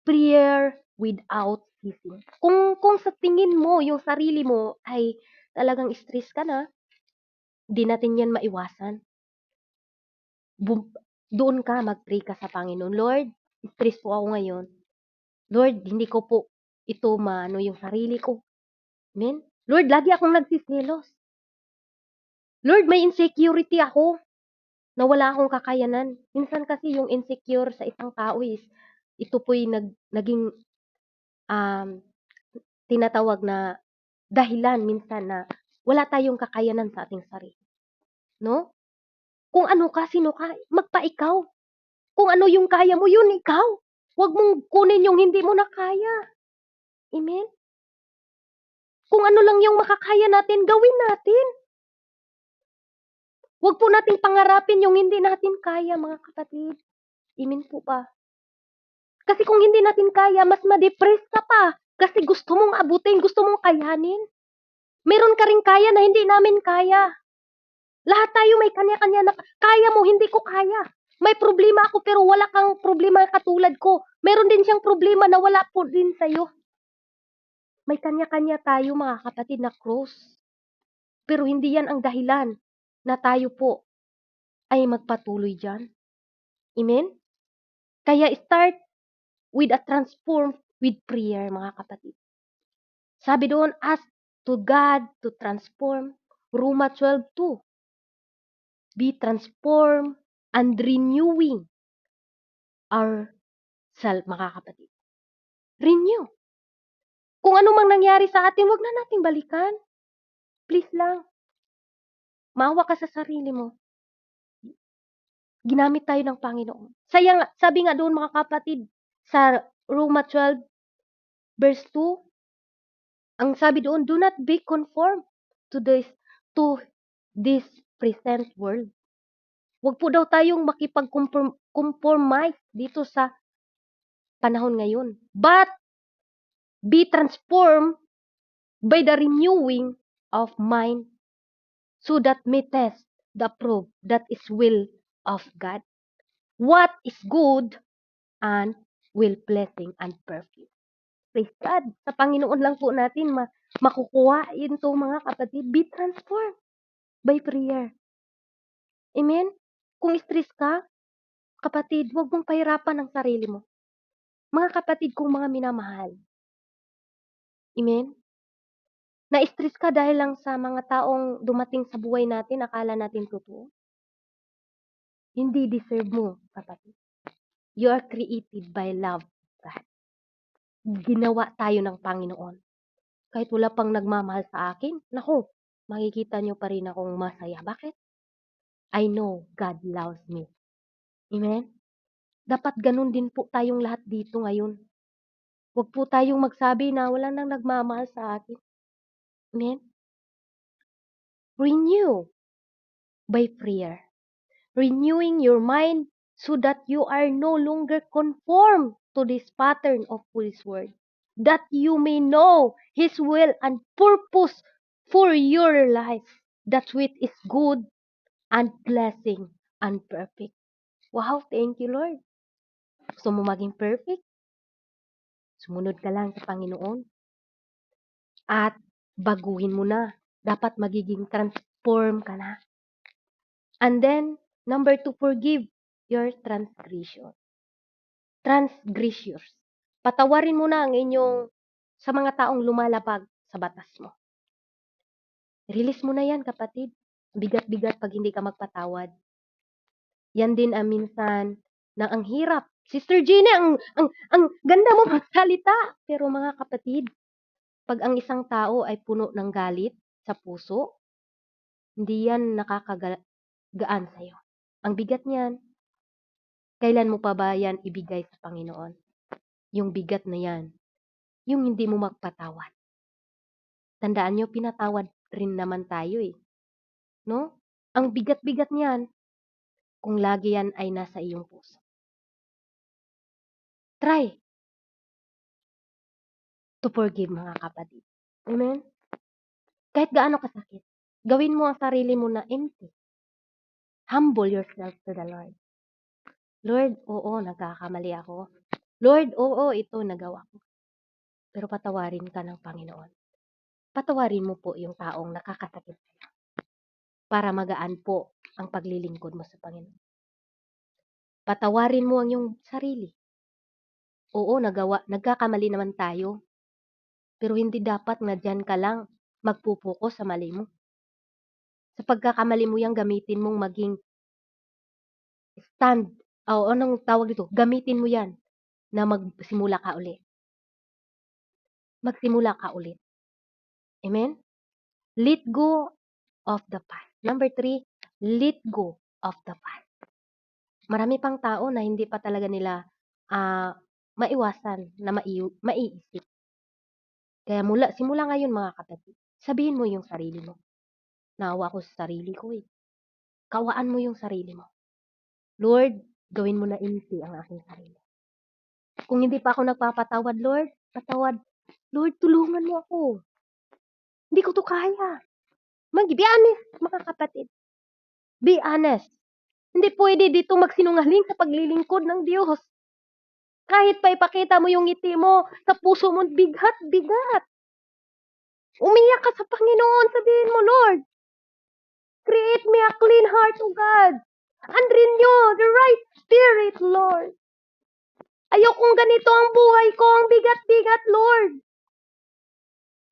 S1: Prayer without ceasing. Kung sa tingin mo, yung sarili mo ay talagang stress ka na, di natin yan maiwasan. Doon ka, mag-pray ka sa Panginoon. Lord, stress po ako ngayon. Lord, hindi ko po ito yung sarili ko. Amen? Lord, lagi akong nagsisilos. Lord, may insecurity ako na wala akong kakayanan. Minsan kasi yung insecure sa isang tao is, ito po'y naging tinatawag na dahilan minsan na wala tayong kakayanan sa ating sarili. No? Kung ano ka, sino ka, magpa-ikaw. Kung ano yung kaya mo, yun ikaw. Huwag mong kunin yung hindi mo na kaya. Amen? Kung ano lang yung makakaya natin, gawin natin. Huwag po nating pangarapin yung hindi natin kaya, mga kapatid. Amen po ba? Kasi kung hindi natin kaya, mas ma-depress ka pa. Kasi gusto mong abutin, gusto mong kayanin. Meron ka rin kaya na hindi namin kaya. Lahat tayo may kanya-kanya na kaya mo, hindi ko kaya. May problema ako pero wala kang problema katulad ko. Meron din siyang problema na wala po din sa'yo. May kanya-kanya tayo, mga kapatid, na cross. Pero hindi yan ang dahilan na tayo po ay magpatuloy dyan. Amen? Kaya start with a transform with prayer, mga kapatid. Sabi doon, ask to God to transform. Roma 12:2. Be transformed and renewing ourselves, mga kapatid. Renew. Kung ano mang nangyari sa atin, wag na nating balikan. Please lang. Maawa ka sa sarili mo. Ginamit tayo ng Panginoon. Sabi nga doon, mga kapatid, sa Roma 12, verse 2, ang sabi doon, do not be conformed to this present world. Wag po daw tayong makipag-compromise dito sa panahon ngayon. But be transformed by the renewing of mind so that may test the approve that is will of God. What is good and will blessing and perfect. Praise God. Sa Panginoon lang po natin makukuha ito mga kapatid. Be transformed by prayer. Amen? Kung stress ka, kapatid, huwag mong pahirapan ang sarili mo. Mga kapatid kong mga minamahal. Amen? Na-stress ka dahil lang sa mga taong dumating sa buhay natin, akala natin totoo. Hindi deserve mo, kapatid. You are created by love, God. Ginawa tayo ng Panginoon. Kahit wala pang nagmamahal sa akin, naku, makikita nyo pa rin akong masaya. Bakit? I know God loves me. Amen? Dapat ganun din po tayong lahat dito ngayon. Huwag po tayong magsabi na wala nang nagmamahal sa akin. Amen? Renew by prayer. Renewing your mind so that you are no longer conformed to this pattern of this world. That you may know His will and purpose for your life. That which is good and blessing and perfect. Wow, thank you Lord. Gusto mo maging perfect? Sumunod ka lang sa Panginoon. At baguhin mo na. Dapat magiging transform ka na. And then, number 2, forgive your transgressions. Patawarin mo na ang inyong sa mga taong lumalabag sa batas mo. Release mo na yan, kapatid. Bigat-bigat pag hindi ka magpatawad. Yan din ang minsan na ang hirap. Sister Gina, ang ganda mo magsalita. Pero mga kapatid, pag ang isang tao ay puno ng galit sa puso, hindi yan nakakagaan sa'yo. Ang bigat niyan, kailan mo pa ba yan ibigay sa Panginoon? Yung bigat na yan, yung hindi mo magpatawad. Tandaan nyo, pinatawad rin naman tayo eh. No? Ang bigat-bigat niyan, kung lagi yan ay nasa iyong puso. Try to forgive, mga kapatid. Amen? Kahit gaano kasakit, gawin mo ang sarili mo na empty. Humble yourself to the Lord. Lord, oo, nagkakamali ako. Lord, oo, ito nagawa ko. Pero patawarin ka ng Panginoon. Patawarin mo po yung taong nakakasakit sa'yo. Para magaan po ang paglilingkod mo sa Panginoon. Patawarin mo ang iyong sarili. Oo, nagkakamali naman tayo. Pero hindi dapat na dyan ka lang magpupokus sa mali mo. Sa pagkakamali mo yan, gamitin mong maging stand. O anong tawag dito? Gamitin mo yan na magsimula ka ulit. Magsimula ka ulit. Amen? Let go of the past. Number 3, let go of the past. Marami pang tao na hindi pa talaga nila maiwasan na maiisip. Kaya simula ngayon mga kapatid, sabihin mo yung sarili mo. Naawa ko sa sarili ko eh. Kawaan mo yung sarili mo. Lord, gawin mo na empty ang aking sarili. Kung hindi pa ako nagpapatawad, Lord, patawad. Lord, tulungan mo ako. Hindi ko to kaya. Be honest, mga kapatid. Be honest. Hindi pwede dito magsinungaling sa paglilingkod ng Diyos. Kahit pa ipakita mo yung ngiti mo, sa puso mo, bigat. Umiyak ka sa Panginoon, sabihin mo, Lord, create me a clean heart, O God, and renew the right spirit, Lord. Ayokong ganito ang buhay ko, ang bigat-bigat, Lord.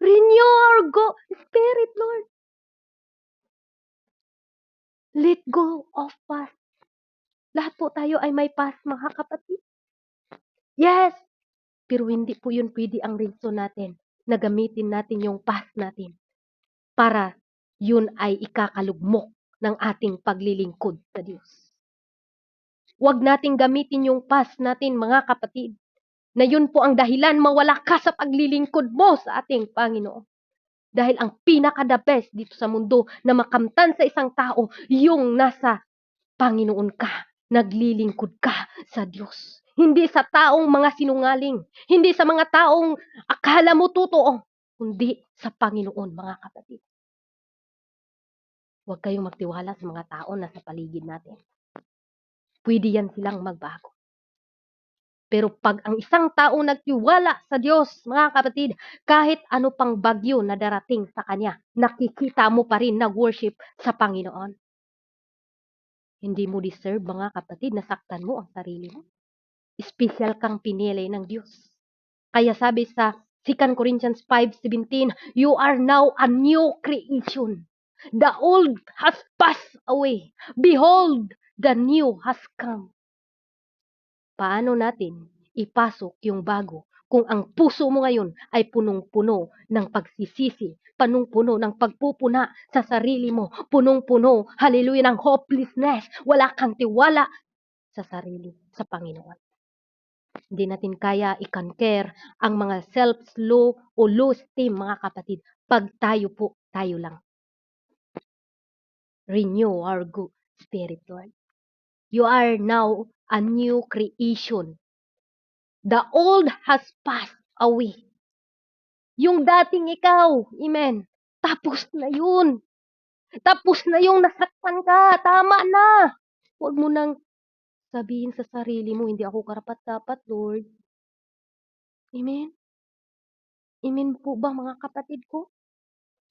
S1: Renew our spirit, Lord. Let go of past. Lahat po tayo ay may past, mga kapatid. Yes, pero hindi po yun pwede ang reason natin na gamitin natin yung past natin para yun ay ikakalugmok ng ating paglilingkod sa Diyos. Huwag nating gamitin yung past natin, mga kapatid, na yun po ang dahilan mawala ka sa paglilingkod mo sa ating Panginoon. Dahil ang pinaka-the best dito sa mundo na makamtan sa isang tao, yung nasa Panginoon ka, naglilingkod ka sa Diyos. Hindi sa taong mga sinungaling, hindi sa mga taong akala mo totoo, kundi sa Panginoon, mga kapatid. Huwag kayong magtiwala sa mga tao na sa paligid natin. pwede yan silang magbago. Pero pag ang isang tao nagtiwala sa Diyos, mga kapatid, kahit ano pang bagyo na darating sa Kanya, nakikita mo pa rin nag-worship sa Panginoon. Hindi mo deserve, mga kapatid, nasaktan mo ang sarili mo. Special kang pinili ng Diyos. Kaya sabi sa 2 Corinthians 5:17, you are now a new creation. The old has passed away. Behold, the new has come. Paano natin ipasok yung bago kung ang puso mo ngayon ay punong-puno ng pagsisisi, punong-puno ng pagpupuna sa sarili mo, punong-puno, hallelujah, ng hopelessness, wala kang tiwala sa sarili, sa Panginoon. Hindi natin kaya i-conquer ang mga self-low o low esteem, mga kapatid, pag tayo lang. Renew our good spirit, Lord. You are now a new creation. The old has passed away. Yung dating ikaw, amen, tapos na yun. Tapos na yung nasaktan ka, tama na. Huwag mo nang sabihin sa sarili mo, hindi ako karapat-dapat, Lord. Amen? Amen po ba, mga kapatid ko?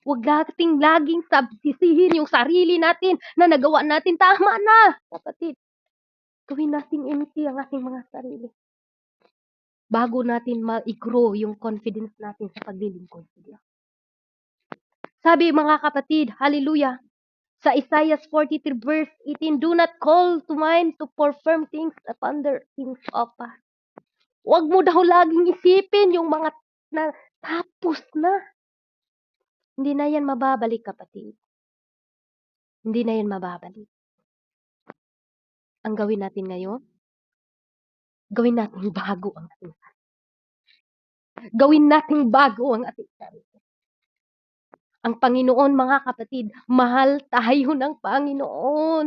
S1: Huwag nating laging sisihin yung sarili natin na nagawa natin. Tama na, kapatid. Gawin natin empty ang ating mga sarili. Bago natin ma-grow yung confidence natin sa paglilingkod sa Diyos. Sabi, mga kapatid, hallelujah, sa Isaiah 43 verse 18, do not call to mind to perform things upon the things of past. Huwag mo daw laging isipin yung mga na tapos na. Hindi na yan mababalik, kapatid. Hindi na yan mababalik. Ang gawin natin ngayon, gawin natin bago ang ating sarili. Gawin natin bago ang ating sarili. Ang Panginoon, mga kapatid, mahal tayo ng Panginoon.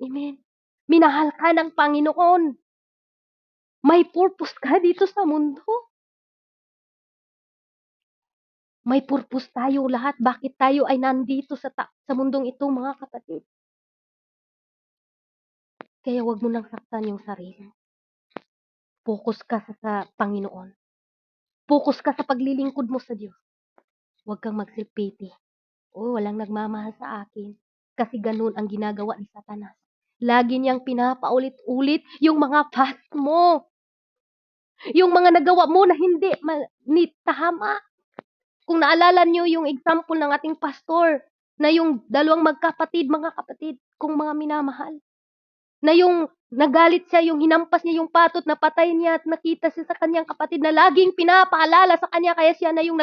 S1: Amen. Minahal ka ng Panginoon. May purpose ka dito sa mundo. May purpose tayo lahat. Bakit tayo ay nandito sa mundong ito, mga kapatid? Kaya wag mo nang saktan yung sarili. Focus ka sa Panginoon. Focus ka sa paglilingkod mo sa Diyos. Huwag kang mag-self-pity. Walang nagmamahal sa akin. Kasi ganun ang ginagawa ni Satanas. Lagi niyang pinapaulit-ulit yung mga past mo. Yung mga nagawa mo na hindi tama. Kung naalala niyo yung example ng ating pastor, na yung dalawang magkapatid, mga kapatid, kung mga minamahal, na yung nagalit siya, yung hinampas niya yung patot, napatay niya at nakita siya sa kanyang kapatid na laging pinapaalala sa kanya, kaya siya na yung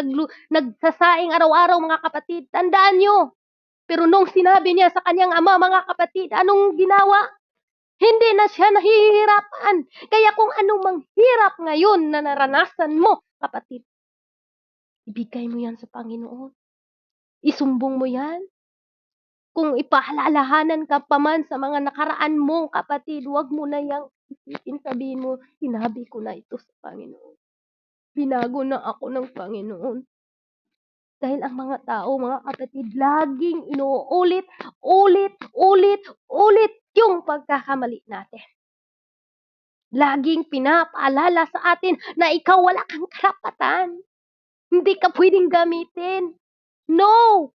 S1: nagsasaing araw-araw, mga kapatid. Tandaan niyo. Pero nung sinabi niya sa kanyang ama, mga kapatid, anong ginawa? Hindi na siya nahihirapan. Kaya kung anong hirap ngayon na naranasan mo, kapatid, ibigay mo yan sa Panginoon. Isumbong mo yan. Kung ipaalalahanan ka pa man sa mga nakaraan mo, kapatid, huwag mo na yang isipin, sabihin mo, sinabi ko na ito sa Panginoon. Binago na ako ng Panginoon. Dahil ang mga tao, mga kapatid, laging inuulit, ulit yung pagkakamali natin. Laging pinapaalala sa atin na ikaw wala kang karapatan. Hindi ka pwedeng gamitin. No!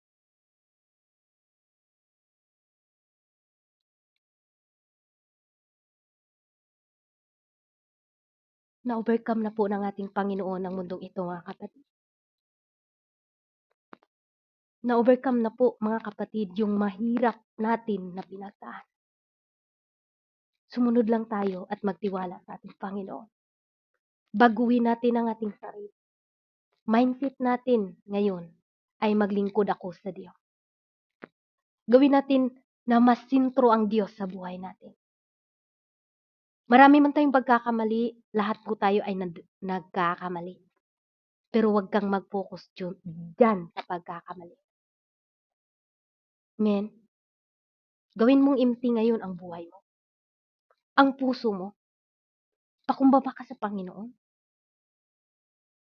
S1: Na-overcome na po ng ating Panginoon ang mundong ito, mga kapatid. Na-overcome na po, mga kapatid, yung mahirap natin na pinagdaan. Sumunod lang tayo at magtiwala sa ating Panginoon. Baguhin natin ang ating sarili. Mindset natin ngayon ay maglingkod ako sa Diyos. Gawin natin na mas sentro ang Diyos sa buhay natin. Marami man tayong pagkakamali, lahat po tayo ay nagkakamali. Pero huwag kang mag-focus dyan sa pagkakamali. Amen? Gawin mong empty ngayon ang buhay mo. Ang puso mo. Pakumbaba ka sa Panginoon.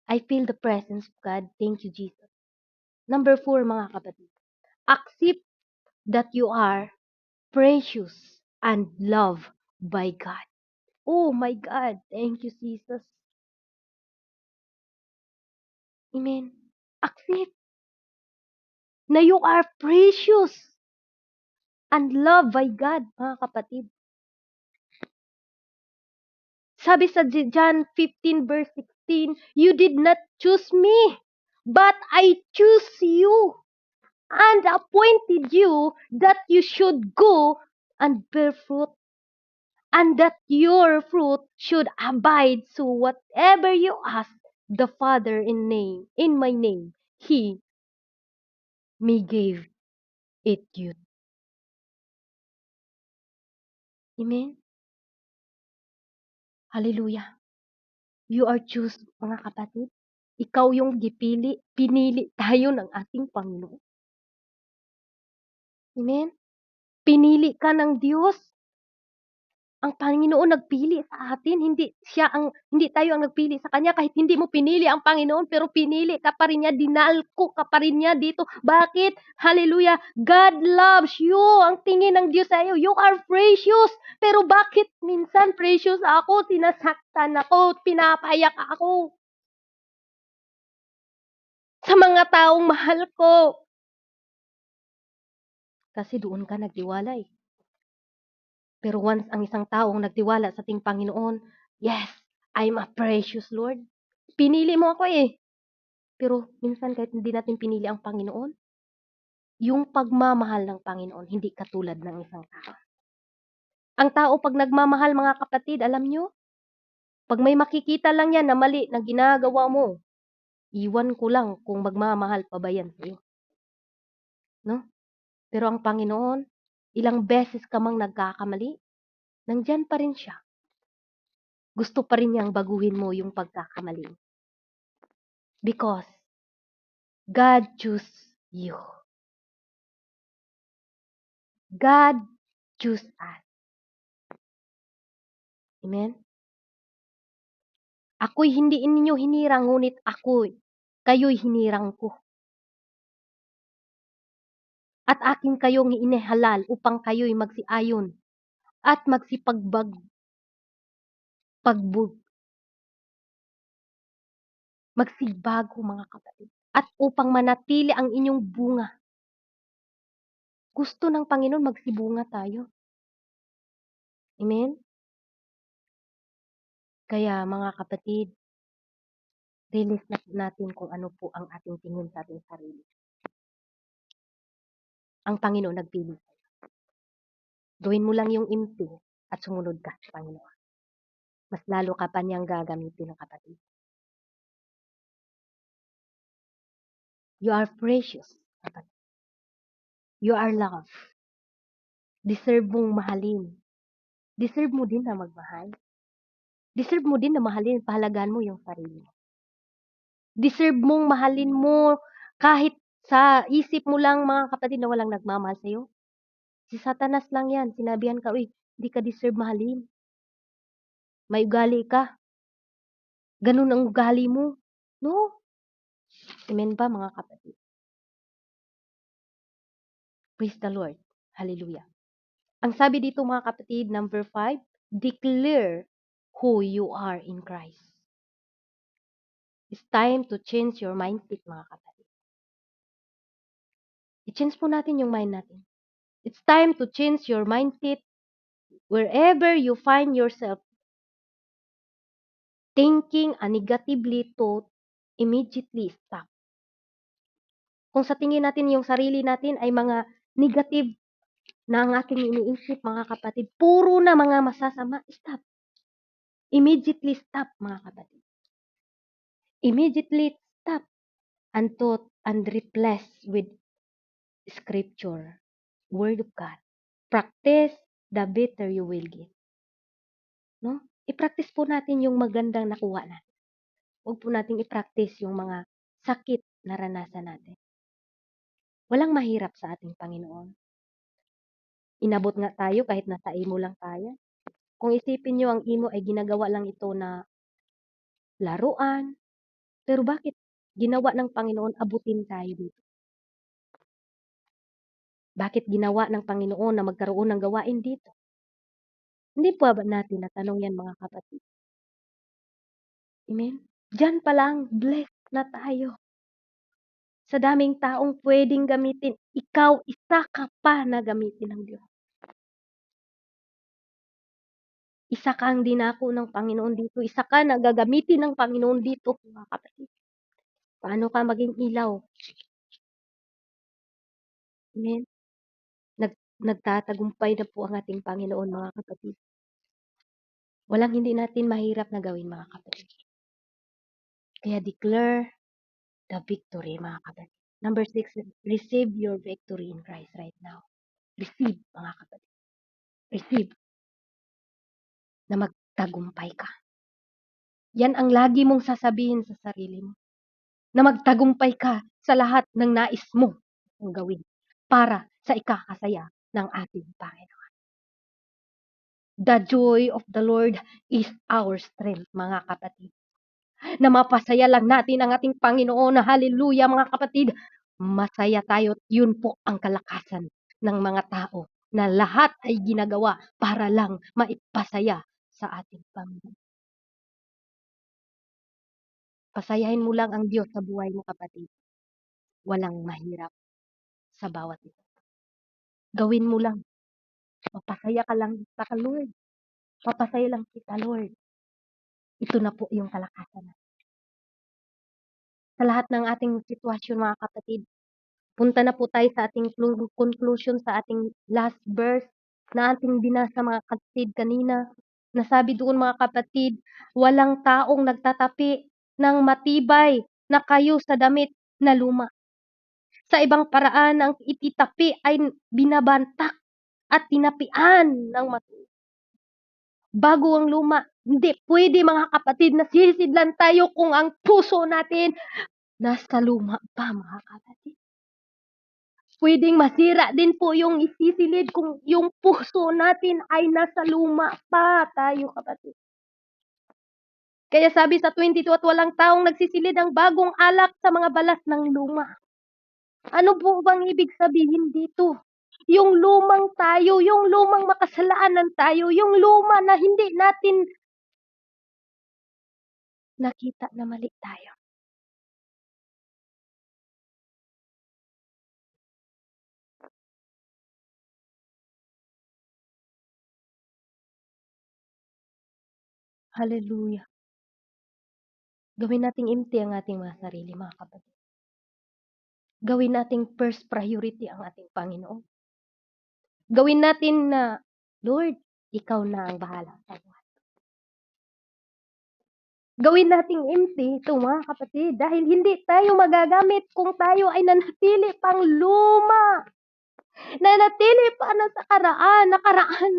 S1: I feel the presence of God. Thank you, Jesus. Number 4, mga kapatid. Accept that you are precious and loved by God. Oh my God. Thank you, Jesus. Amen. Accept na you are precious and loved by God, mga kapatid. Sabi sa John 15 verse 16, you did not choose me, but I choose you and appointed you that you should go and bear fruit, and that your fruit should abide. So whatever you ask the Father in my name, He may give it you. Amen? Hallelujah. You are chosen, mga kapatid. Ikaw yung pinili tayo ng ating Panginoon. Amen? Pinili ka ng Diyos. Ang Panginoon nagpili sa atin, hindi tayo ang nagpili sa Kanya kahit hindi mo pinili ang Panginoon, pero pinili ka pa rin niya, dinalko ka pa rin niya dito. Bakit? Hallelujah! God loves you. Ang tingin ng Diyos sa iyo, you are precious. Pero bakit minsan precious ako, sinasaktan ako, pinapayak ako sa mga taong mahal ko? Kasi doon ka nagtiwala eh. Pero once ang isang taong nagtiwala sa ating Panginoon, yes, I'm a precious Lord. Pinili mo ako eh. Pero minsan kahit hindi natin pinili ang Panginoon, yung pagmamahal ng Panginoon, hindi katulad ng isang tao. Ang tao pag nagmamahal, mga kapatid, alam nyo, pag may makikita lang yan na mali na ginagawa mo, iwan ko lang kung magmamahal pa ba yan sa'yo. No? Pero ang Panginoon, ilang beses ka mang nagkakamali, nandyan pa rin siya. Gusto pa rin niyang baguhin mo yung pagkakamali. Because God chose you. God chose us. Amen? Ako'y hindi ninyo hinirang, ngunit kayo'y hinirang ko. At akin kayong inihalal upang kayo'y magsiayon at magsibago, mga kapatid. At upang manatili ang inyong bunga. Gusto ng Panginoon magsibunga tayo. Amen? Kaya mga kapatid, release natin kung ano po ang ating tingin sa ating sarili. Ang Panginoon nagpili. Gawin mo lang yung empty at sumunod ka sa Panginoon. Mas lalo ka pa niyang gagamitin ng kapatid. You are precious, kapatid. You are loved. Deserve mong mahalin. Deserve mo din na magmahal. Deserve mo din na mahalin, pahalagaan mo yung sarili mo. Deserve mong mahalin mo kahit sa isip mo lang, mga kapatid, na walang nagmamahal sa'yo. Si Satanas lang yan. Sinabihan ka, uy, hindi ka deserve mahalin. May ugali ka. Ganun ang ugali mo. No. Amen ba, mga kapatid? Praise the Lord. Hallelujah. Ang sabi dito, mga kapatid, number 5, declare who you are in Christ. It's time to change your mindset, mga kapatid. I-change po natin yung mind natin. It's time to change your mindset wherever you find yourself thinking a negatively thought, immediately stop. Kung sa tingin natin yung sarili natin ay mga negative na ang ating iniisip, mga kapatid, puro na mga masasama, stop. Immediately stop, mga kapatid. Immediately stop and thought and replace with Scripture, Word of God. Practice, the better you will get. No? I-practice po natin yung magandang nakuha natin. Huwag po natin i-practice yung mga sakit na ranasan natin. Walang mahirap sa ating Panginoon. Inabot nga tayo kahit nasa imo lang tayo. Kung isipin nyo, ang imo ay ginagawa lang ito na laruan. Pero bakit ginawa ng Panginoon abutin tayo dito? Bakit ginawa ng Panginoon na magkaroon ng gawain dito? Hindi pa ba natin natanong yan mga kapatid? Amen? Diyan pa lang, blessed na tayo. Sa daming taong pwedeng gamitin, ikaw isa ka pa na gamitin ng Diyos. Isa kang dinako ng Panginoon dito. Isa ka na gagamitin ng Panginoon dito, mga kapatid. Paano ka maging ilaw? Amen? Nagtatagumpay na po ang ating Panginoon, mga kapatid. Walang hindi natin mahirap na gawin, mga kapatid. Kaya declare the victory, mga kapatid. Number 6, receive your victory in Christ right now. Receive, mga kapatid. Receive na magtagumpay ka. Yan ang lagi mong sasabihin sa sarili mo. Na magtagumpay ka sa lahat ng nais mo ang gawin para sa ikakasaya ng ating Panginoon. The joy of the Lord is our strength, mga kapatid. Na mapasaya lang natin ang ating Panginoon. Hallelujah, mga kapatid. Masaya tayo. Yun po ang kalakasan ng mga tao na lahat ay ginagawa para lang maipasaya sa ating Panginoon. Pasayahin mo lang ang Diyos sa buhay mo, kapatid. Walang mahirap sa bawat ito. Gawin mo lang. Mapasaya ka lang sa Lord. Papasaya lang kita, Lord. Ito na po yung kalakasan natin. Sa lahat ng ating sitwasyon, mga kapatid, punta na po tayo sa ating conclusion sa ating last verse na ating binasa, mga kapatid, kanina. Nasabi doon, mga kapatid, walang taong nagtatapi ng matibay na kayo sa damit na luma. Sa ibang paraan, ang ititapi ay binabantak at tinapian ng matuloy. Bago ang luma, hindi pwede, mga kapatid, na sisidlan tayo kung ang puso natin nasa luma pa, mga kapatid. Pwedeng masira din po yung isisilid kung yung puso natin ay nasa luma pa tayo, kapatid. Kaya sabi sa 22, at walang taong nagsisilid ang bagong alak sa mga balas ng luma. Ano po bang ibig sabihin dito? Yung lumang tayo, yung lumang makasalanan tayo, yung luma na hindi natin nakita na mali tayo. Hallelujah. Gawin nating empty ang ating mga sarili, mga kapatid. Gawin nating first priority ang ating Panginoon. Gawin natin na, Lord, ikaw na ang bahala sa buhay. Gawin nating empty ito, mga kapatid, dahil hindi tayo magagamit kung tayo ay nanatili pang luma. Nanatili pa na sa nakaraan.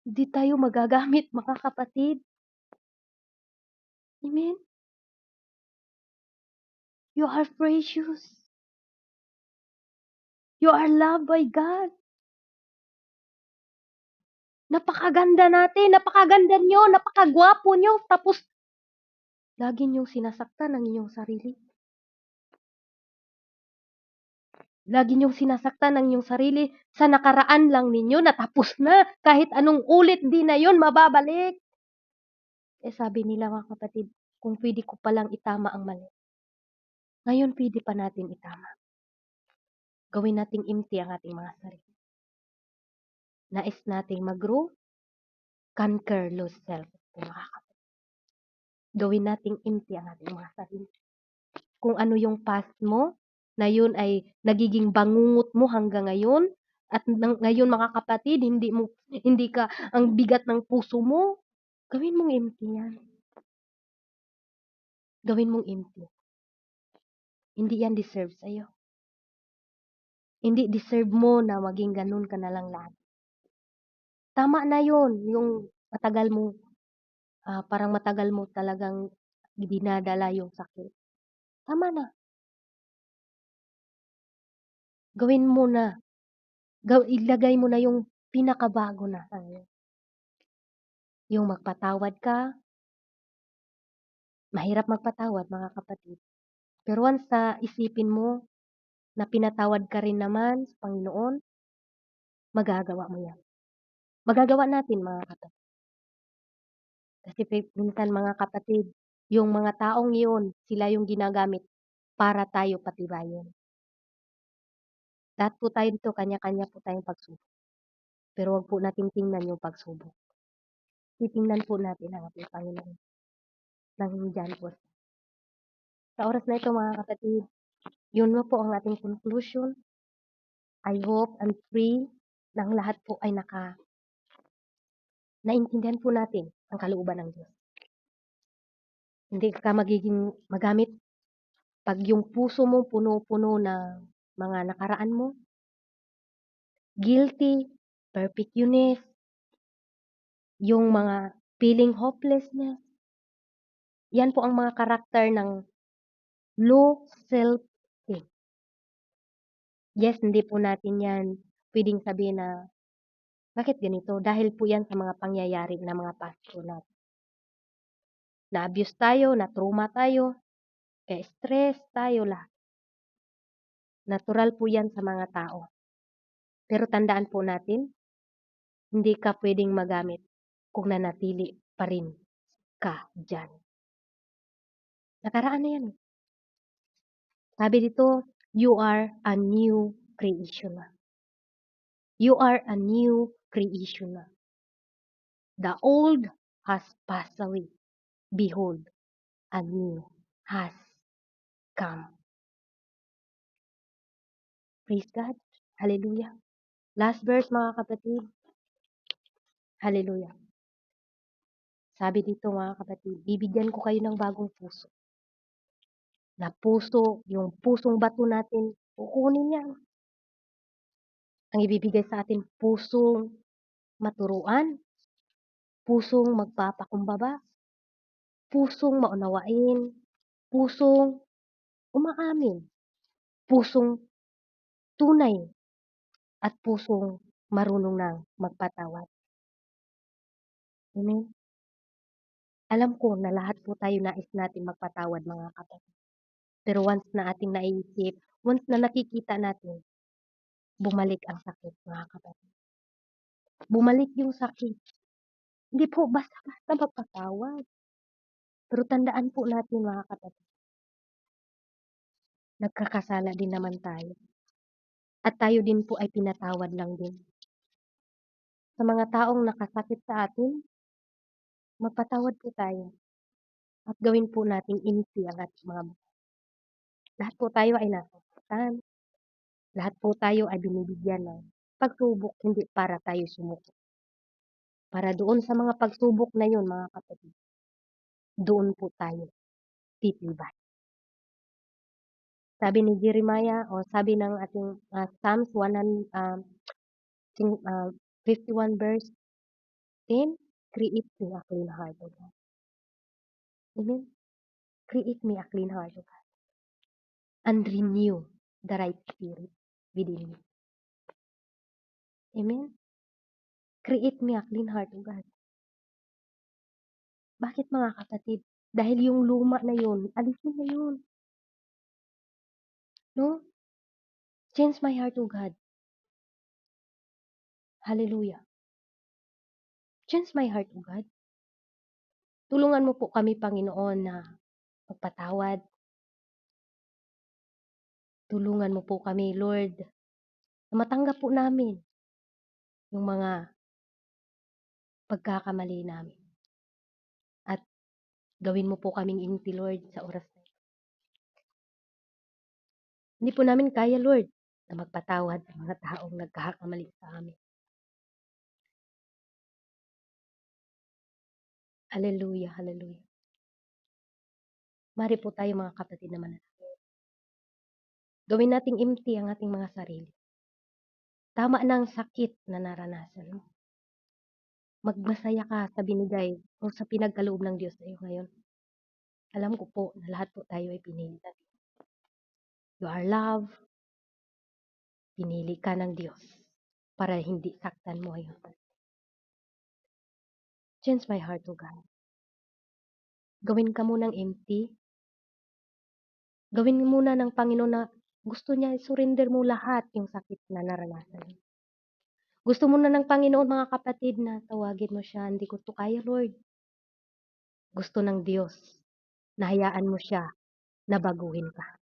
S1: Hindi tayo magagamit, mga kapatid. Amen? You are precious. You are loved by God. Napakaganda natin, napakaganda nyo, napakagwapo nyo, tapos lagi nyong sinasaktan ang inyong sarili. Lagi nyong sinasaktan ang inyong sarili sa nakaraan lang ninyo, natapos na, kahit anong ulit di na yon mababalik. Eh sabi nila, mga kapatid, kung pwede ko palang itama ang mali. Ngayon pwede pa natin itama. Gawin nating empty ang ating mga sarili. Nais nating mag-grow, conquer, lose self. Mga kapatid. Gawin nating empty ang ating mga sarili. Kung ano yung past mo, na yun ay nagiging bangungot mo hanggang ngayon, at ngayon, mga kapatid, hindi ka ang bigat ng puso mo, gawin mong empty yan. Gawin mong empty. Hindi yan deserve sa'yo. Hindi deserve mo na maging ganun ka na lang lahat. Tama na yun, yung matagal mo, parang matagal mo talagang dinadala yung sakit. Tama na. Gawin mo na. Ilagay mo na yung pinakabago na sa ngayon. Yung magpatawad ka. Mahirap magpatawad, mga kapatid. Pero once na isipin mo na pinatawad ka rin naman sa Panginoon, Magagawa mo yan. Magagawa natin mga kapatid. Kasi minsan mga kapatid, yung mga taong yun, sila yung ginagamit para tayo patibayin. Lahat po tayo dito, kanya-kanya po tayong pagsubok. Pero wag po natin tingnan yung pagsubok. Titingnan po natin ang ating Panginoon. Nandiyan po. Sa oras na ito mga kapatid, yun na po ang ating conclusion. I hope and pray na ang lahat po ay naintindihan po natin ang kalooban ng Diyos. Hindi ka magiging magamit pag yung puso mo puno-puno ng mga nakaraan mo, guilty, perfectionist, yung mga feeling hopelessness. Yan po ang mga karakter ng low self-esteem. Yes, hindi po natin yan pwedeng sabihin na bakit ganito? Dahil po yan sa mga pangyayari na mga past natin. Na-abuse tayo, na-trauma tayo, stress tayo lahat. Natural po yan sa mga tao. Pero tandaan po natin, hindi ka pwedeng magamit kung nanatili pa rin ka dyan. Nakaraan na yan. Sabi dito, you are a new creation. You are a new creation. The old has passed away. Behold, a new has come. Praise God. Hallelujah. Last verse mga kapatid. Hallelujah. Sabi dito mga kapatid, bibigyan ko kayo ng bagong puso. Na puso, yung pusong bato natin, kukunin niya. Ang ibibigay sa atin, pusong maturuan, pusong magpapakumbaba, pusong maunawain, pusong umaamin, pusong tunay, at pusong marunong nang magpatawad. Amen. Alam ko na lahat po tayo nais natin magpatawad mga kapatid. Pero once na ating naiisip, once na nakikita natin, bumalik ang sakit mga kapatid. Bumalik yung sakit. Hindi po basta-basta magpatawad. Pero tandaan po natin mga kapatid, nagkakasala din naman tayo. At tayo din po ay pinatawad lang din. Sa mga taong nakasakit sa atin, magpatawad po tayo. At gawin po nating empty ang ating mga buhay. Lahat po tayo ay nasasaktan. Lahat po tayo ay binibigyan ng pagsubok, hindi para tayo sumuko. Para doon sa mga pagsubok na yun, mga kapatid, doon po tayo titibay. Sabi ni Jeremiah, o sabi ng ating Psalms 51 verse 10, create me a clean heart, O God. Amen? Create me a clean heart, O God. And renew the right spirit within me. Amen? Create me a clean heart, O God. Bakit mga kapatid? Dahil yung luma na yun, alisin na yun. No? Change my heart, O God. Hallelujah. Change my heart, O God. Tulungan mo po kami, Panginoon, na magpatawad. Tulungan mo po kami, Lord, na matanggap po namin yung mga pagkakamali namin. At gawin mo po kaming inti, Lord, sa oras na ito. Hindi po namin kaya, Lord, na magpatawad sa mga taong nagkakamali sa amin. Hallelujah, hallelujah. Mari po tayo mga kapatid na manalangin. Gawin nating empty ang ating mga sarili. Tama na ang sakit na naranasan mo. Magmasaya ka sa binigay o sa pinagkaloob ng Diyos sa iyo ngayon. Alam ko po na lahat po tayo ay pinili ng Diyos. You are loved. Pinili ka ng Diyos para hindi saktan mo ngayon. Change my heart, O God. Gawin ka munang empty. Gawin muna ng Panginoon na gusto niya, surrender mo lahat yung sakit na naranasan. Gusto muna ng Panginoon mga kapatid na tawagin mo siya, "Hindi ko 'to kaya Lord." Gusto ng Diyos na hayaan mo siya na baguhin ka.